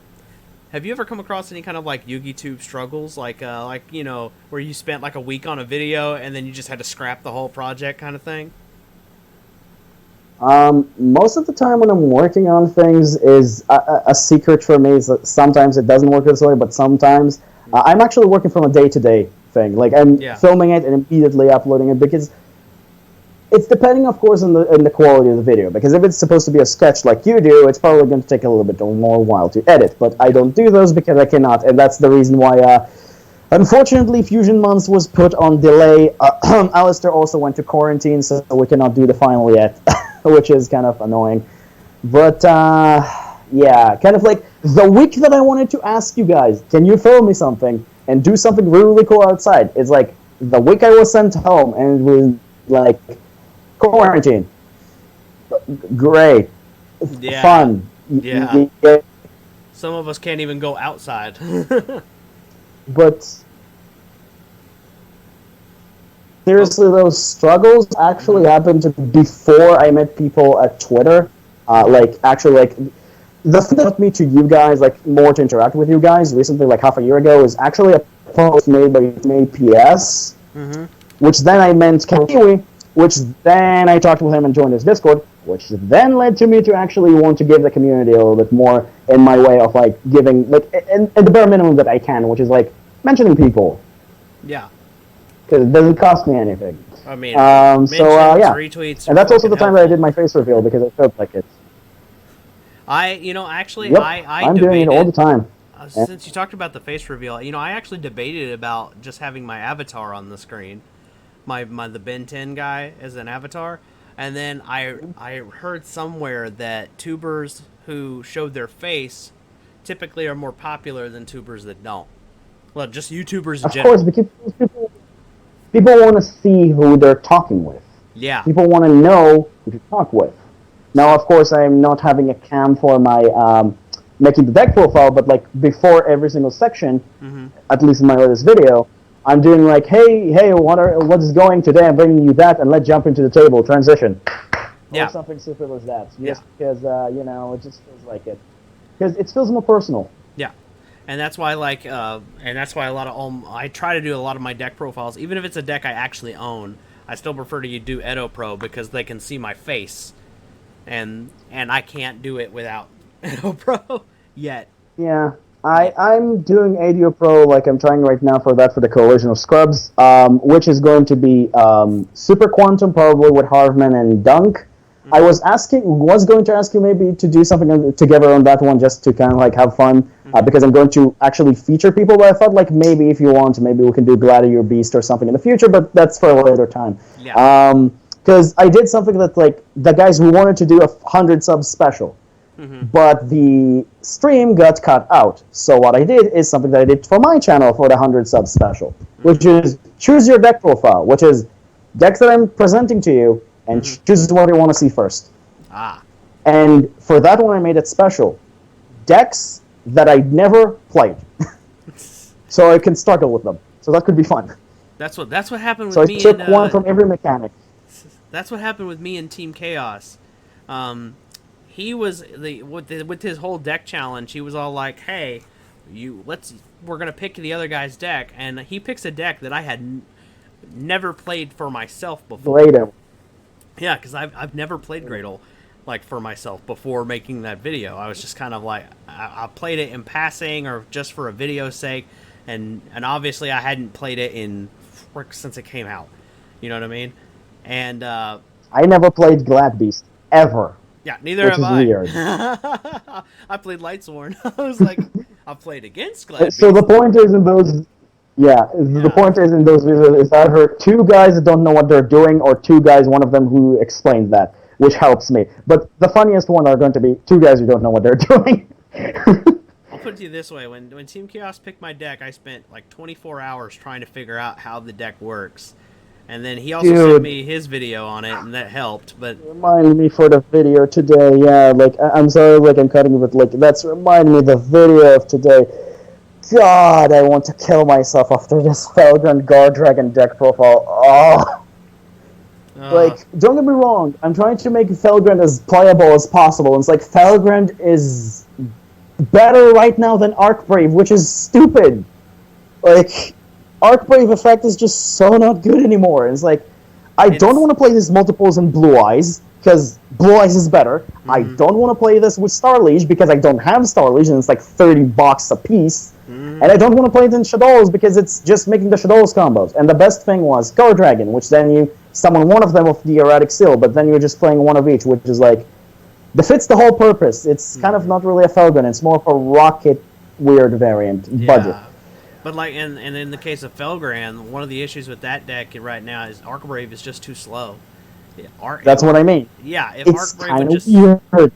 have you ever come across any kind of like Yu-Gi tube struggles, like you know, where you spent like a week on a video and then you just had to scrap the whole project, kind of thing? Most of the time when I'm working on things is a secret for me. Is that sometimes it doesn't work this way, but sometimes I'm actually working from a day-to-day thing. Like I'm filming it and immediately uploading it because. It's depending, of course, on the quality of the video. Because if it's supposed to be a sketch like you do, it's probably going to take a little bit more while to edit. But I don't do those because I cannot, and that's the reason why, unfortunately, Fusion Months was put on delay. Alistair also went to quarantine, so we cannot do the final yet, which is kind of annoying. But, yeah, kind of like the week that I wanted to ask you guys, can you film me something and do something really cool outside? It's like the week I was sent home, and it was like... quarantine. Great. Yeah. Fun. Yeah. Some of us can't even go outside. But seriously, those struggles actually happened before I met people at Twitter. The thing that got me to you guys, like more to interact with you guys recently, like half a year ago, is actually a post made by PS Mm-hmm. which then I met Kiwi, which then I talked with him and joined his Discord, which then led to me to actually want to give the community a little bit more in my way of like giving like in the bare minimum that I can, which is like mentioning people Yeah. because it doesn't cost me anything. I mean, Yeah, retweets, and that's also the time that I helpful. did my face reveal because I felt like it. Actually, Yep, I I'm doing it all the debated. time. And Since you talked about the face reveal, I actually debated about just having my avatar on the screen, my the Ben 10 guy as an avatar, and then I heard somewhere that tubers who showed their face typically are more popular than tubers that don't. Well, just YouTubers in of course, general. because people want to see who they're talking with. Yeah. People want to know who to talk with. Now, So of course, I'm not having a cam for my making the deck profile, but like before every single section, mhm. at least in my latest video, I'm doing like, hey, what is going today? I'm bringing you that, and let's jump into the table transition, or Yeah. something simple as that. Yeah. Just because it just feels like it, because it feels more personal. Yeah. And that's why a lot of I try to do a lot of my deck profiles, even if it's a deck I actually own. I still prefer to do Edo Pro because they can see my face, and I can't do it without Edo Pro yet. Yeah, Yeah. I'm doing ADO Pro like I'm trying right now for that for the Coalition of Scrubs, which is going to be Super Quantum probably with Harvman and Dunk. I Mhm. was going to ask you maybe to do something together on that one just to kind of like have fun Mhm. because I'm going to actually feature people. But I thought like maybe if you want, maybe we can do Gladiator Beast or something in the future. But that's for a later time. Yeah. Because I did something that like the guys who wanted to do 100 subs special, Mhm. but the stream got cut out. So what I did is something that I did for my channel for the 100 sub special, which Mhm. is choose your deck profile, which is decks that I'm presenting to you, and Mhm. choose what you want to see first. Ah. And for that one, I made it special. Decks that I never played, so I can struggle with them. So that could be fun. That's what happened So with I me and took one from every mechanic. that's what happened with me and Team Chaos. He was with his whole deck challenge. He was all like, "Hey, we're gonna pick the other guy's deck," and he picks a deck that I had never played for myself before. Later. Yeah, because I've never played Gradle like for myself before making that video. I was just kind of like I played it in passing or just for a video's sake, and obviously I hadn't played it in since it came out. You know what I mean? And I never played Glad Beast ever, yeah, neither which have is I. weird. I played Lightsworn. I was like, I played against Glad So the Beast. point is in those Yeah, the Yeah, point is in those videos is either two guys that don't know what they're doing or two guys, one of them who explains that, which helps me. But the funniest one are going to be two guys who don't know what they're doing. I'll put it to you this way: when Team Chaos picked my deck, I spent like 24 hours trying to figure out how the deck works, and then he also sent Dude, me his video on it, and that helped. But remind me for the video today. Yeah, like I'm sorry, like I'm cutting it, but like that's remind me the video of today. God, I want to kill myself after this Felgrand Guard Dragon deck profile. Oh. uh, Like, don't get me wrong, I'm trying to make Felgrand as playable as possible. It's like Felgrand is better right now than Arcbrave, which is stupid. Like, Arcbrave effect is just so not good anymore. It's like, I don't it's want to play this multiples in Blue Eyes, because Blue Eyes is better. I mm-hmm, don't want to play this with Star Liege, because I don't have Star Liege, and it's like $30 a piece. mm-hmm, And I don't want to play it in Shadows, because it's just making the Shadows combos. And the best thing was Guard Dragon, which then you summon one of them with the Erratic Seal, but then you're just playing one of each, which is like, defeats the whole purpose. It's kind of not really a Felgrand, it's more of a Rocket weird variant budget. yeah. But like, and in the case of Felgrand, one of the issues with that deck right now is Arcbrave is just too slow. That's what I mean. Yeah, if It's Arcbrave would kind of just weird.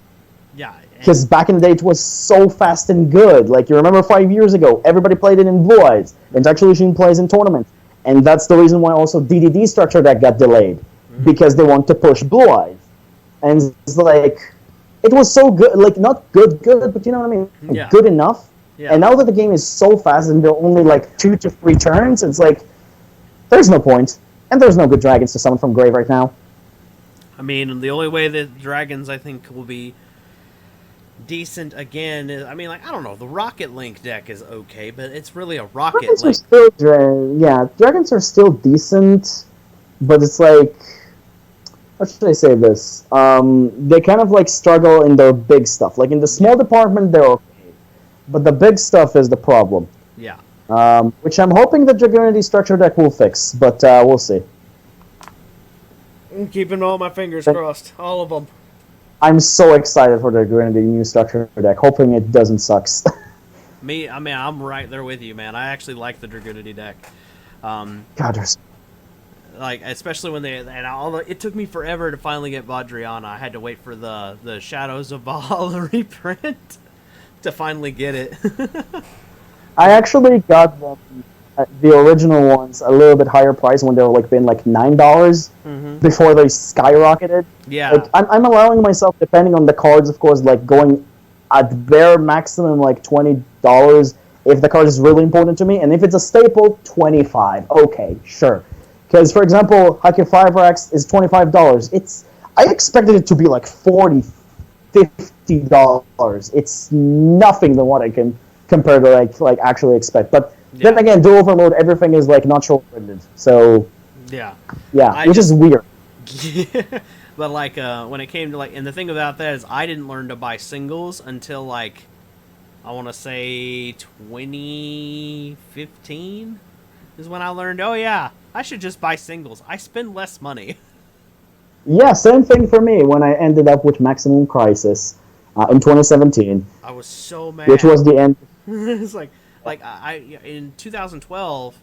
yeah, Because back in the day, it was so fast and good. Like, you remember 5 years ago, everybody played it in Blue Eyes. And actually, she plays in tournaments. And that's the reason why also DDD structure that got delayed. Because they want to push Blue Eyes. And it's like, it was so good. Like, not good, but you know what I mean? yeah, Good enough. yeah. And now that the game is so fast and there are only like 2 to 3 turns, it's like, there's no point. And there's no good dragons to summon from grave right now. I mean, the only way that dragons I think will be decent again. I mean, like, I don't know. The Rocket Link deck is okay, but it's really a Rocket Dragons are Link. still dragons are still decent, but it's like, how should I say this? They kind of like struggle in their big stuff. Like in the small department, they're okay, but the big stuff is the problem. Yeah. Which I'm hoping the Dragoonity structure deck will fix, but we'll see. I'm keeping all my fingers crossed. All of them. I'm so excited for the Dragoonity new structure deck, hoping it doesn't sucks. I mean, I'm right there with you, man. I actually like the Dragoonity deck. God, there's Like, especially when although it took me forever to finally get Vajrayana, I had to wait for the Shadows of Valhalla reprint to finally get it. I actually got them, the original ones a little bit higher price when they were like been like $9 before they skyrocketed. Yeah. Like, I'm allowing myself, depending on the cards, of course, like going at bare maximum like $20 if the card is really important to me, and if it's a staple, $25. Okay, sure. Because for example, Haki 5Rax is $25. I expected it to be like $40, $50. It's nothing than what I can compare to like actually expect. But then again, Dual Overload, everything is like not short-winded. So yeah, which is weird. But like when it came to like, and the thing about that is I didn't learn to buy singles until like I want to say 2015 is when I learned. Oh yeah, I should just buy singles. I spend less money. Yeah, same thing for me when I ended up with Maximum Crisis in 2017. I was so mad. Which was the end. It's like I in 2012,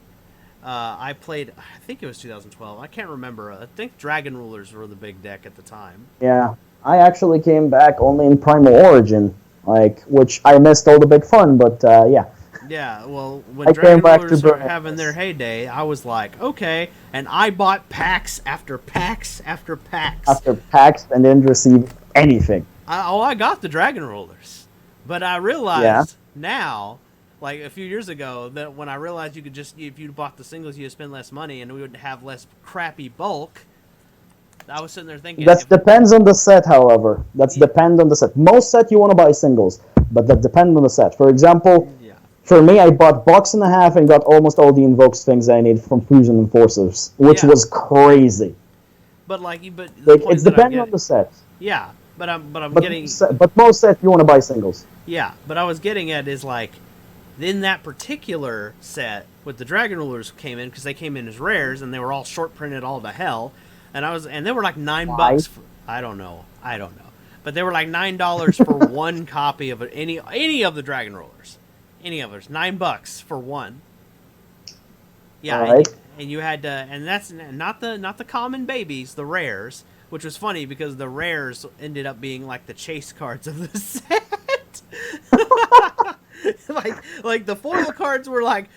I played. I think it was 2012. I can't remember. I think Dragon Rulers were the big deck at the time. Yeah, I actually came back only in Primal Origin, which I missed all the big fun. But yeah. Yeah, well, when Dragon Rulers were having their heyday, I was like, okay, and I bought packs after packs after packs. After packs and didn't receive anything. I got the Dragon Rulers, but I realized now, like a few years ago, that when I realized you could just, if you bought the singles, you'd spend less money and we would have less crappy bulk. I was sitting there thinking... That depends on the set, however. Depend on the set. Most set you want to buy singles, but that depends on the set. For example... For me, I bought box and a half and got almost all the invokes things I need from Fusion Enforcers, which was crazy. But it's depending on the set. Yeah, but most sets you want to buy singles. Yeah, but I was getting at is like, in that particular set with the Dragon Rulers came in because they came in as rares and they were all short printed all to hell, and they were like $9. I don't know, but they were like $9 for one copy of any of the Dragon Rulers. Any of us, $9 for one. Yeah, right. and you had to, and that's not the common babies, the rares, which was funny because the rares ended up being like the chase cards of the set. like the foil cards were like,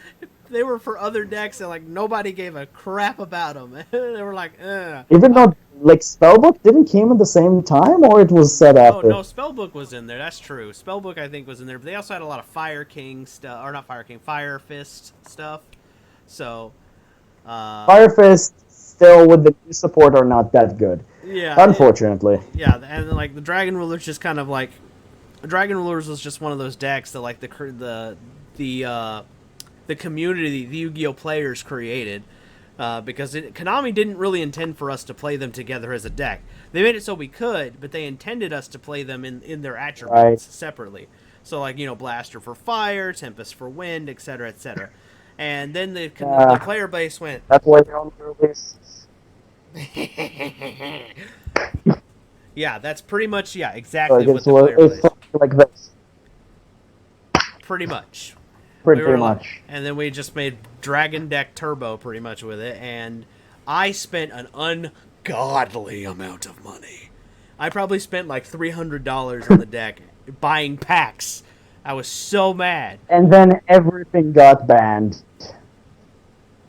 they were for other decks and like nobody gave a crap about them. They were like, even though like Spellbook didn't came at the same time, or it was set after. No, Spellbook was in there. That's true. Spellbook I think was in there, but they also had a lot of Fire King stuff, or not Fire King, Fire Fist stuff. So, Fire Fist still with the new support are not that good. Yeah, unfortunately. And like the Dragon Rulers just kind of like, Dragon Rulers was just one of those decks that like the community, the Yu-Gi-Oh players created. Because Konami didn't really intend for us to play them together as a deck. They made it so we could, but they intended us to play them in their attributes separately. So, like, Blaster for fire, Tempest for wind, etc., etc. And then the player base went... That's why they're on the release. Yeah, that's pretty much, exactly what the player base... like this. Pretty much. Pretty much. And then we just made Dragon Deck Turbo pretty much with it, and I spent an ungodly amount of money. I probably spent like $300 on the deck buying packs. I was so mad. And then everything got banned.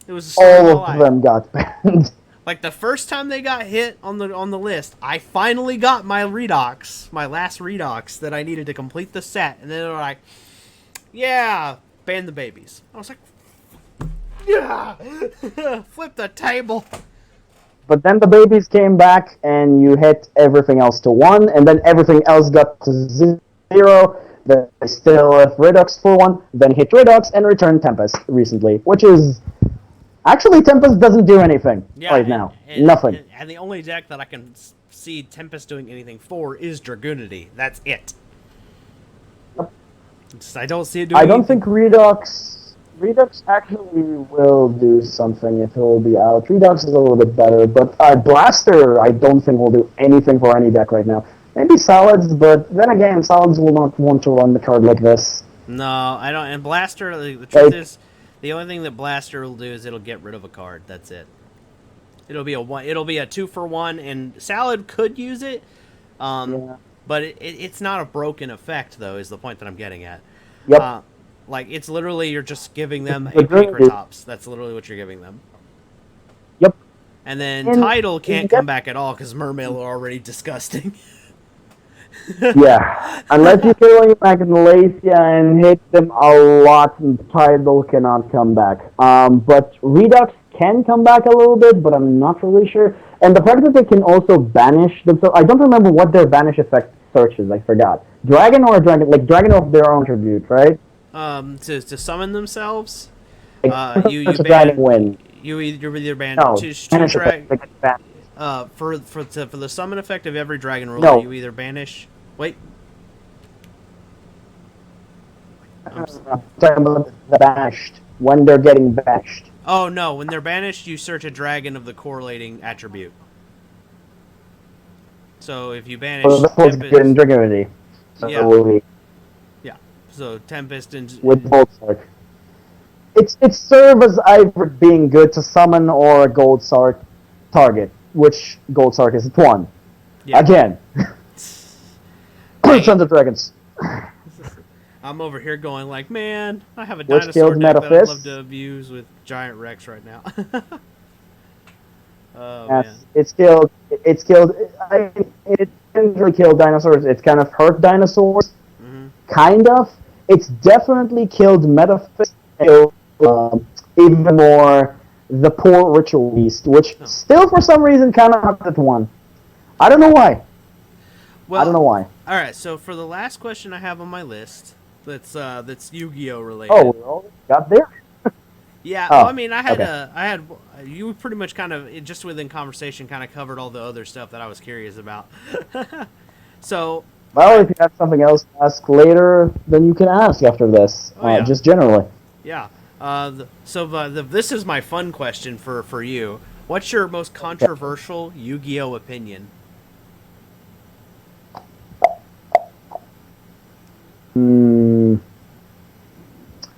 It was all of them got banned. Like the first time they got hit on the list, I finally got my Redox, my last Redox that I needed to complete the set, and then they were like, "Yeah, ban the babies." I was like, "Yeah, flip the table." But then the babies came back, and you hit everything else to 1, and then everything else got to 0, 0. Then they still left Redux for 1, then hit Redux and returned Tempest recently, which is... Actually, Tempest doesn't do anything right now. Nothing. And the only deck that I can see Tempest doing anything for is Dragoonity. That's it. I don't see it doing I don't anything. think Redux actually will do something if it will be out. Redux is a little bit better, but Blaster I don't think will do anything for any deck right now. Maybe Salads, but then again, Salads will not want to run the card like this. No, I don't. And Blaster, the truth is, the only thing that Blaster will do is it'll get rid of a card. That's it. It'll be a 2-for-1, and Salad could use it. But it's not a broken effect, though, is the point that I'm getting at. Yep. Like, it's literally, you're just giving them a Pancratops. That's literally what you're giving them. Yep. And then Tidal can't come back at all, because Mermail are already disgusting. Yeah. Unless you kill Magnolacia and hit them a lot, Tidal cannot come back. But Redux can come back a little bit, but I'm not really sure. And the fact that they can also banish themselves, I don't remember what their banish effect search is, I forgot. Dragon or Dragon, like Dragon of their own tribute, right? To summon themselves, Like, you Dragon win. You either ban No, two banish drag. effect, like, For the summon effect of every dragon ruler, No. you either banish. Wait. talking about the banished, when they're getting bashed. Oh no! When they're banished, you search a dragon of the correlating attribute. So if you banish So that's what's good in Tempest, Dragonity. So Yeah. it will be yeah. So Tempest and with Gold Sark. It serves as either being good to summon or a Gold Sark target, which Gold Sark is at 1. yeah. Again. Sons of Dragons. I'm over here going like, man, I have a Which dinosaur killed deck that I'd Metaphys. love to abuse with Giant Rex right now. Oh Yes, man. it's killed. It didn't really kill dinosaurs. It's kind of hurt dinosaurs. Mm-hmm. Kind of. It's definitely killed Metaphys. Even more the poor Ritual Beast, which still for some reason kind of has at 1. I don't know why. Well, I don't know why. All right. So for the last question I have on my list, that's Yu-Gi-Oh related. Oh, we all got there. Yeah, Oh, well, I mean, I had okay. you pretty much kind of just within conversation kind of covered all the other stuff that I was curious about. So, Well, if you have something else to ask later, then you can ask after this. Oh, yeah. Just generally. yeah. This is my fun question for you. What's your most controversial Yu-Gi-Oh opinion?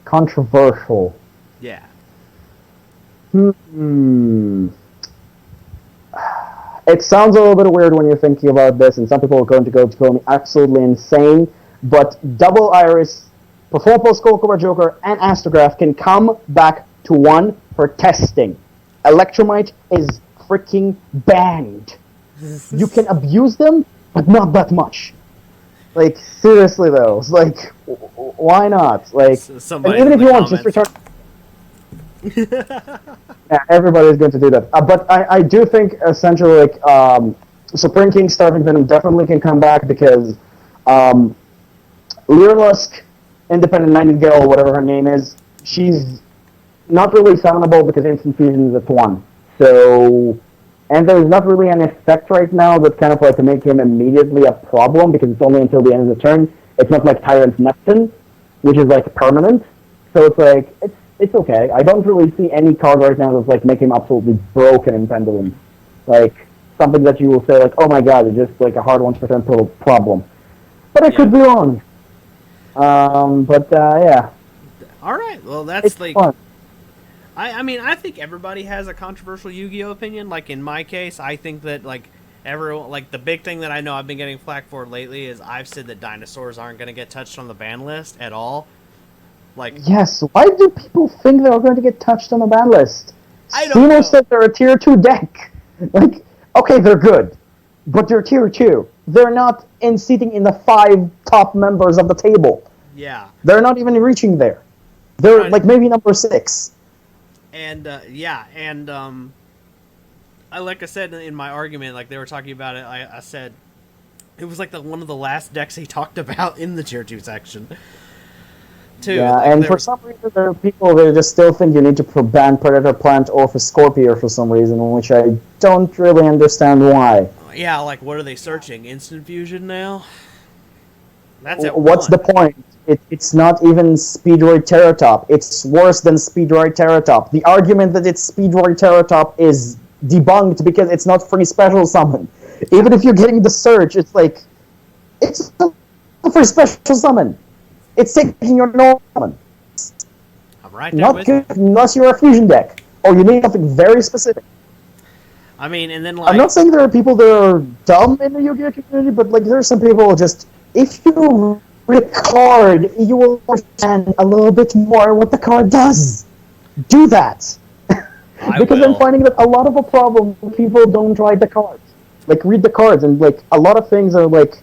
Controversial. Yeah. It sounds a little bit weird when you're thinking about this, and some people are going to go to call me absolutely insane, but Double Iris, Performapulse, Cobra Joker, and Astrograph can come back to 1 for testing. Electromite is freaking banned. You can abuse them, but not that much. Like, seriously though, it's like, why not? Like, and even if you want, just return... Yeah, everybody's going to do that. But I do think, essentially, like, Supreme King Starving Venom definitely can come back because Leerlusk, Independent Nightingale, whatever her name is, she's not really summonable because Instant Fusion is at 1. So, and there's not really an effect right now that's kind of like to make him immediately a problem because it's only until the end of the turn. It's not like Tyrant Neptune, which is like permanent. So it's like, it's okay. I don't really see any card right now that's like make him absolutely broken in Pendulum. Like, something that you will say like, oh my god, it's just like a hard 1% problem. But I could be wrong. Yeah. Alright, well that's It's like... fun. I mean, I think everybody has a controversial Yu-Gi-Oh opinion. Like, in my case, I think that, like, everyone... Like, the big thing that I know I've been getting flack for lately is I've said that dinosaurs aren't going to get touched on the ban list at all. Like... Yes, why do people think they're going to get touched on the ban list? I don't know. said they're a tier 2 deck. Like, okay, they're good, but they're tier 2. They're not seating in the 5 top members of the table. Yeah. They're not even reaching there. They're, like, maybe number 6. And, like I said in my argument, like they were talking about it, I said, It was like one of the last decks he talked about in the Tier 2 section. Too. Yeah, Like, and for some reason there are people that just still think you need to ban Predator Plant off a Scorpion for some reason, which I don't really understand why. Yeah, like what are they searching? Instant Fusion now? That's at What's the point? It's not even Speedroid Teratop. It's worse than Speedroid Teratop. The argument that it's Speedroid Teratop is debunked because it's not free special summon. Even if you're getting the search, it's like, it's a free special summon. It's taking your normal summon. I'm right there with you. Unless you're a fusion deck. Or you need something very specific. I mean, and then like... I'm not saying there are people that are dumb in the Yu-Gi-Oh community, but like there are some people just... If you read a card, you will understand a little bit more what the card does. Do that. Because I'm finding that a lot of the problem, people don't write the cards. Like, read the cards, and like, a lot of things are like...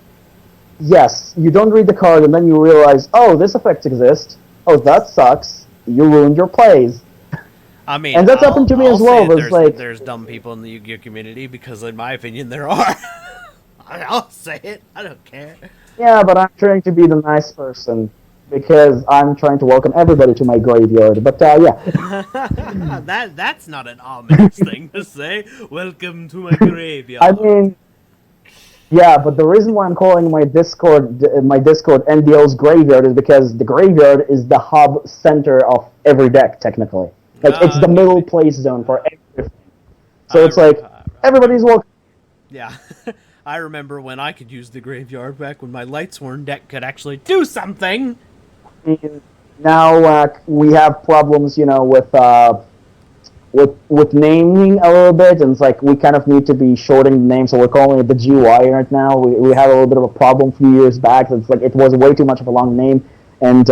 Yes, you don't read the card, and then you realize, oh, this effect exists. Oh, that sucks. You ruined your plays. I mean, and that's happened to me as well. There's dumb people in the Yu-Gi-Oh community because, in my opinion, there are. I'll say it. I don't care. Yeah, but I'm trying to be the nice person because I'm trying to welcome everybody to my graveyard. But yeah, that's not an ominous thing to say. Welcome to my graveyard. I mean. Yeah, but the reason why I'm calling my Discord NDL's graveyard is because the graveyard is the hub center of every deck, technically. Like, it's the middle place zone for everything. So it's like, everybody's welcome. Yeah. I remember when I could use the graveyard back when my Lightsworn deck could actually do something. Now we have problems, you know, with naming a little bit, and it's like we kind of need to be shortening the name, so we're calling it the GUI right now. We had a little bit of a problem a few years back. It's like it was way too much of a long name, and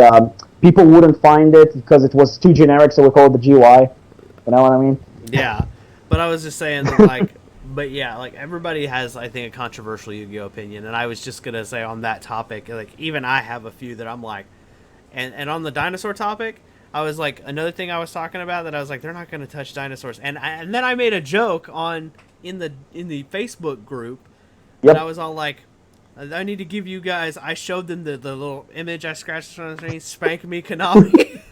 people wouldn't find it because it was too generic, so we call it the GUI. You know what I mean? Yeah, but I was just saying that, like, but yeah, like everybody has, I think, a controversial Yu-Gi-Oh opinion, and I was just gonna say on that topic, like even I have a few that I'm like, and on the dinosaur topic. I was like, another thing I was talking about that I was like, they're not going to touch dinosaurs, and then I made a joke in the Facebook group, and I was all like, I need to give you guys. I showed them the little image I scratched on the screen. Spank me, Konami.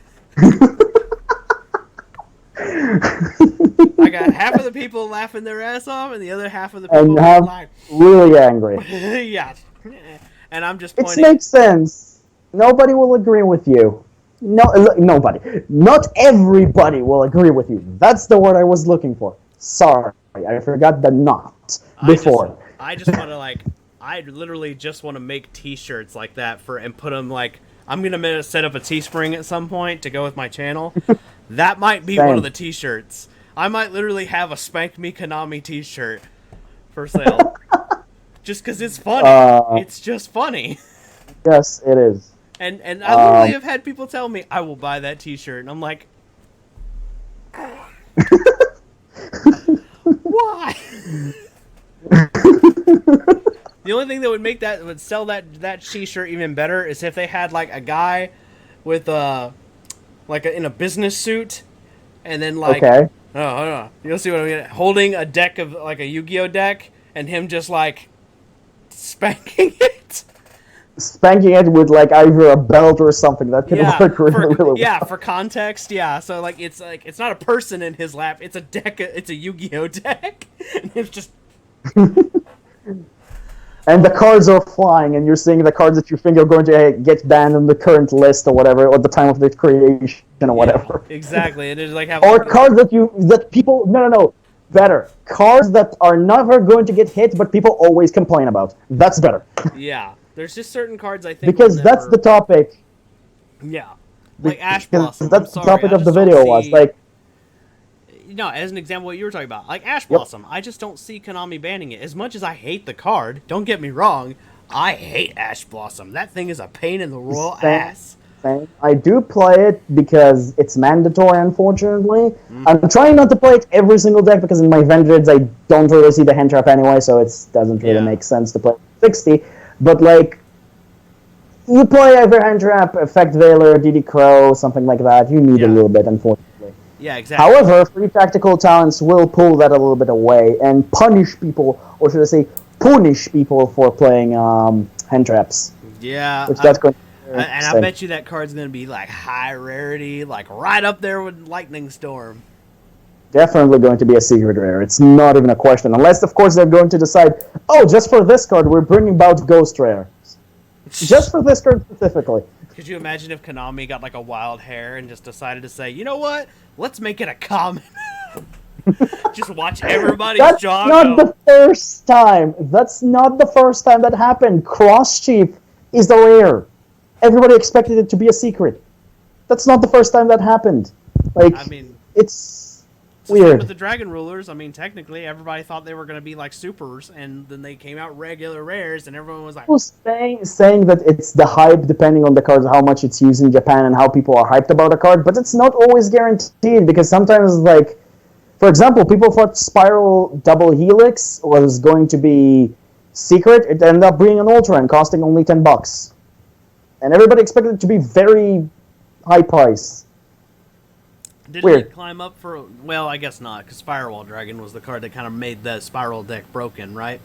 I got half of the people laughing their ass off, and the other half of the people were like, really angry. Yeah, and I'm just pointing. It makes sense. Nobody will agree with you. No, nobody. Not everybody will agree with you. That's the word I was looking for. Sorry, I forgot the not before. I just want to like, I literally just want to make T-shirts like that and put them like. I'm gonna set up a Teespring at some point to go with my channel. That might be one of the T-shirts. I might literally have a Spank Me Konami T-shirt for sale, just because it's funny. It's just funny. Yes, it is. And I literally have had people tell me, I will buy that T-shirt. And I'm like, why? The only thing that would sell that T-shirt even better is if they had like a guy with in a business suit, and then like, you'll see what I mean, holding a deck of like a Yu-Gi-Oh deck, and him just like spanking it. Spanking it with like either a belt or something that could work really well. Yeah, for context, yeah. So like it's not a person in his lap; it's a deck. It's a Yu-Gi-Oh deck, and it's just. And the cards are flying, and you're seeing the cards that you think are going to get banned in the current list or whatever, or at the time of the creation or whatever. Exactly, and it's like or cards that people better cards that are never going to get hit, but people always complain about. That's better. Yeah. There's just certain cards I think because that's the topic. Yeah, like Ash Blossom. That's the topic of the video was like. No, as an example, what you were talking about, like Ash Blossom, I just don't see Konami banning it. As much as I hate the card, don't get me wrong, I hate Ash Blossom. That thing is a pain in the royal ass. I do play it because it's mandatory, unfortunately. I'm trying not to play it every single deck because in my Vendrids I don't really see the hand trap anyway, so it doesn't really make sense to play 60. But, like, you play either Hand Trap, Effect Veiler, DD Crow, something like that. You need a little bit, unfortunately. Yeah, exactly. However, free tactical talents will pull that a little bit away and punish people, or should I say, punish people for playing hand traps. Yeah, Which that's going to be very and I interesting. bet you that card's gonna be like high rarity, like right up there with Lightning Storm. Definitely going to be a secret rare. It's not even a question. Unless, of course, they're going to decide, oh, just for this card, we're bringing about Ghost Rare. Just for this card specifically. Could you imagine if Konami got like a wild hair and just decided to say, you know what? Let's make it a common. Just watch everybody's That's jaw not go. the first time. That's not the first time that happened. Cross Chief is the rare. Everybody expected it to be a secret. That's not the first time that happened. Like, I mean, it's the same weird. with the Dragon Rulers. I mean, technically, everybody thought they were going to be like supers, and then they came out regular rares, and everyone was like, People saying that it's the hype depending on the cards, how much it's used in Japan, and how people are hyped about a card, but it's not always guaranteed because sometimes, like, for example, people thought Spiral Double Helix was going to be secret. It ended up being an Ultra and costing only $10. And everybody expected it to be very high price. didn't Weird. it climb up for? Well, I guess not, because Firewall Dragon was the card that kind of made the Spiral deck broken, right?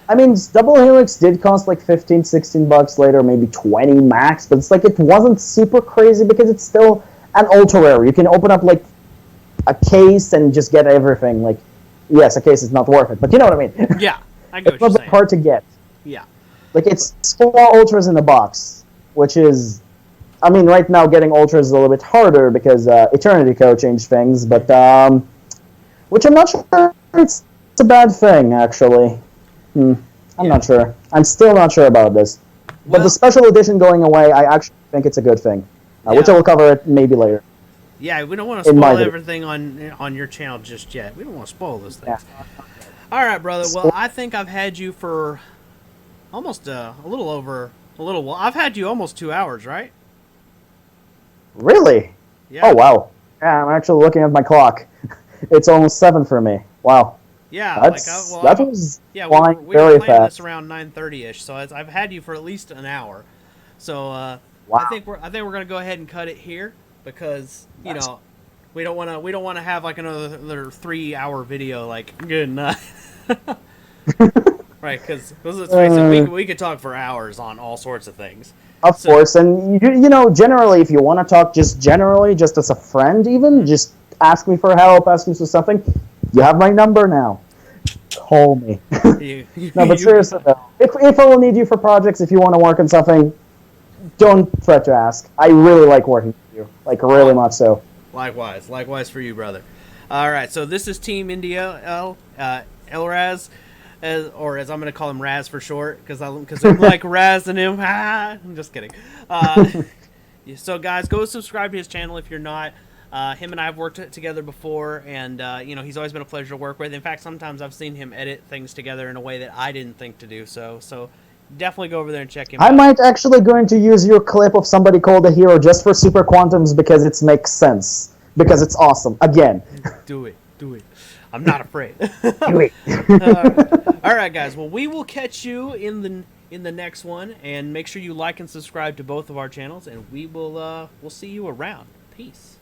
I mean, Double Helix did cost like $15-16 later, maybe 20 max, but it's like it wasn't super crazy because it's still an ultra rare. You can open up like a case and just get everything. Like, yes, a case is not worth it, but you know what I mean. Yeah, I get It's what you're not that saying. hard to get. Yeah. Like, it's 4 ultras in the box, which is, I mean, right now getting ultras is a little bit harder because Eternity Code changed things, but which I'm not sure it's a bad thing actually. I'm not sure. I'm still not sure about this. But the special edition going away, I actually think it's a good thing, which I will cover it maybe later. Yeah, we don't want to In my spoil video. everything on your channel just yet. We don't want to spoil those things. Yeah. All right, brother. Well, I think I've had you for almost a little over a little while. I've had you almost 2 hours, right? Really? Yeah. Oh wow. Yeah, I'm actually looking at my clock. It's almost 7 for me. Wow. Yeah. That was flying we very were planning fast. this around 9:30ish, so I've had you for at least an hour. So Wow. I think we're gonna go ahead and cut it here because you know we don't want to have like another 3-hour video like good night. Right, because let's face it, we could talk for hours on all sorts of things. Of course, and you know, generally, if you want to talk just generally, just as a friend even, just ask me for help, ask me for something, you have my number now. Call me. No, but seriously though, if I will need you for projects, if you want to work on something, don't fret to ask. I really like working with you, like really much so. Likewise for you, brother. All right, so this is Team NDL, Elraz, or as I'm going to call him Raz for short, because I'm like Raz and him. I'm just kidding. So guys, go subscribe to his channel if you're not. Him and I have worked together before, and you know, he's always been a pleasure to work with. In fact, sometimes I've seen him edit things together in a way that I didn't think to do. So definitely go over there and check him out. I might actually going to use your clip of somebody called a hero just for Super Quantums because it makes sense. Because it's awesome. Again. Do it. I'm not afraid. Do it. All right, guys. Well, we will catch you in the next one, and make sure you like and subscribe to both of our channels, and we'll see you around. Peace.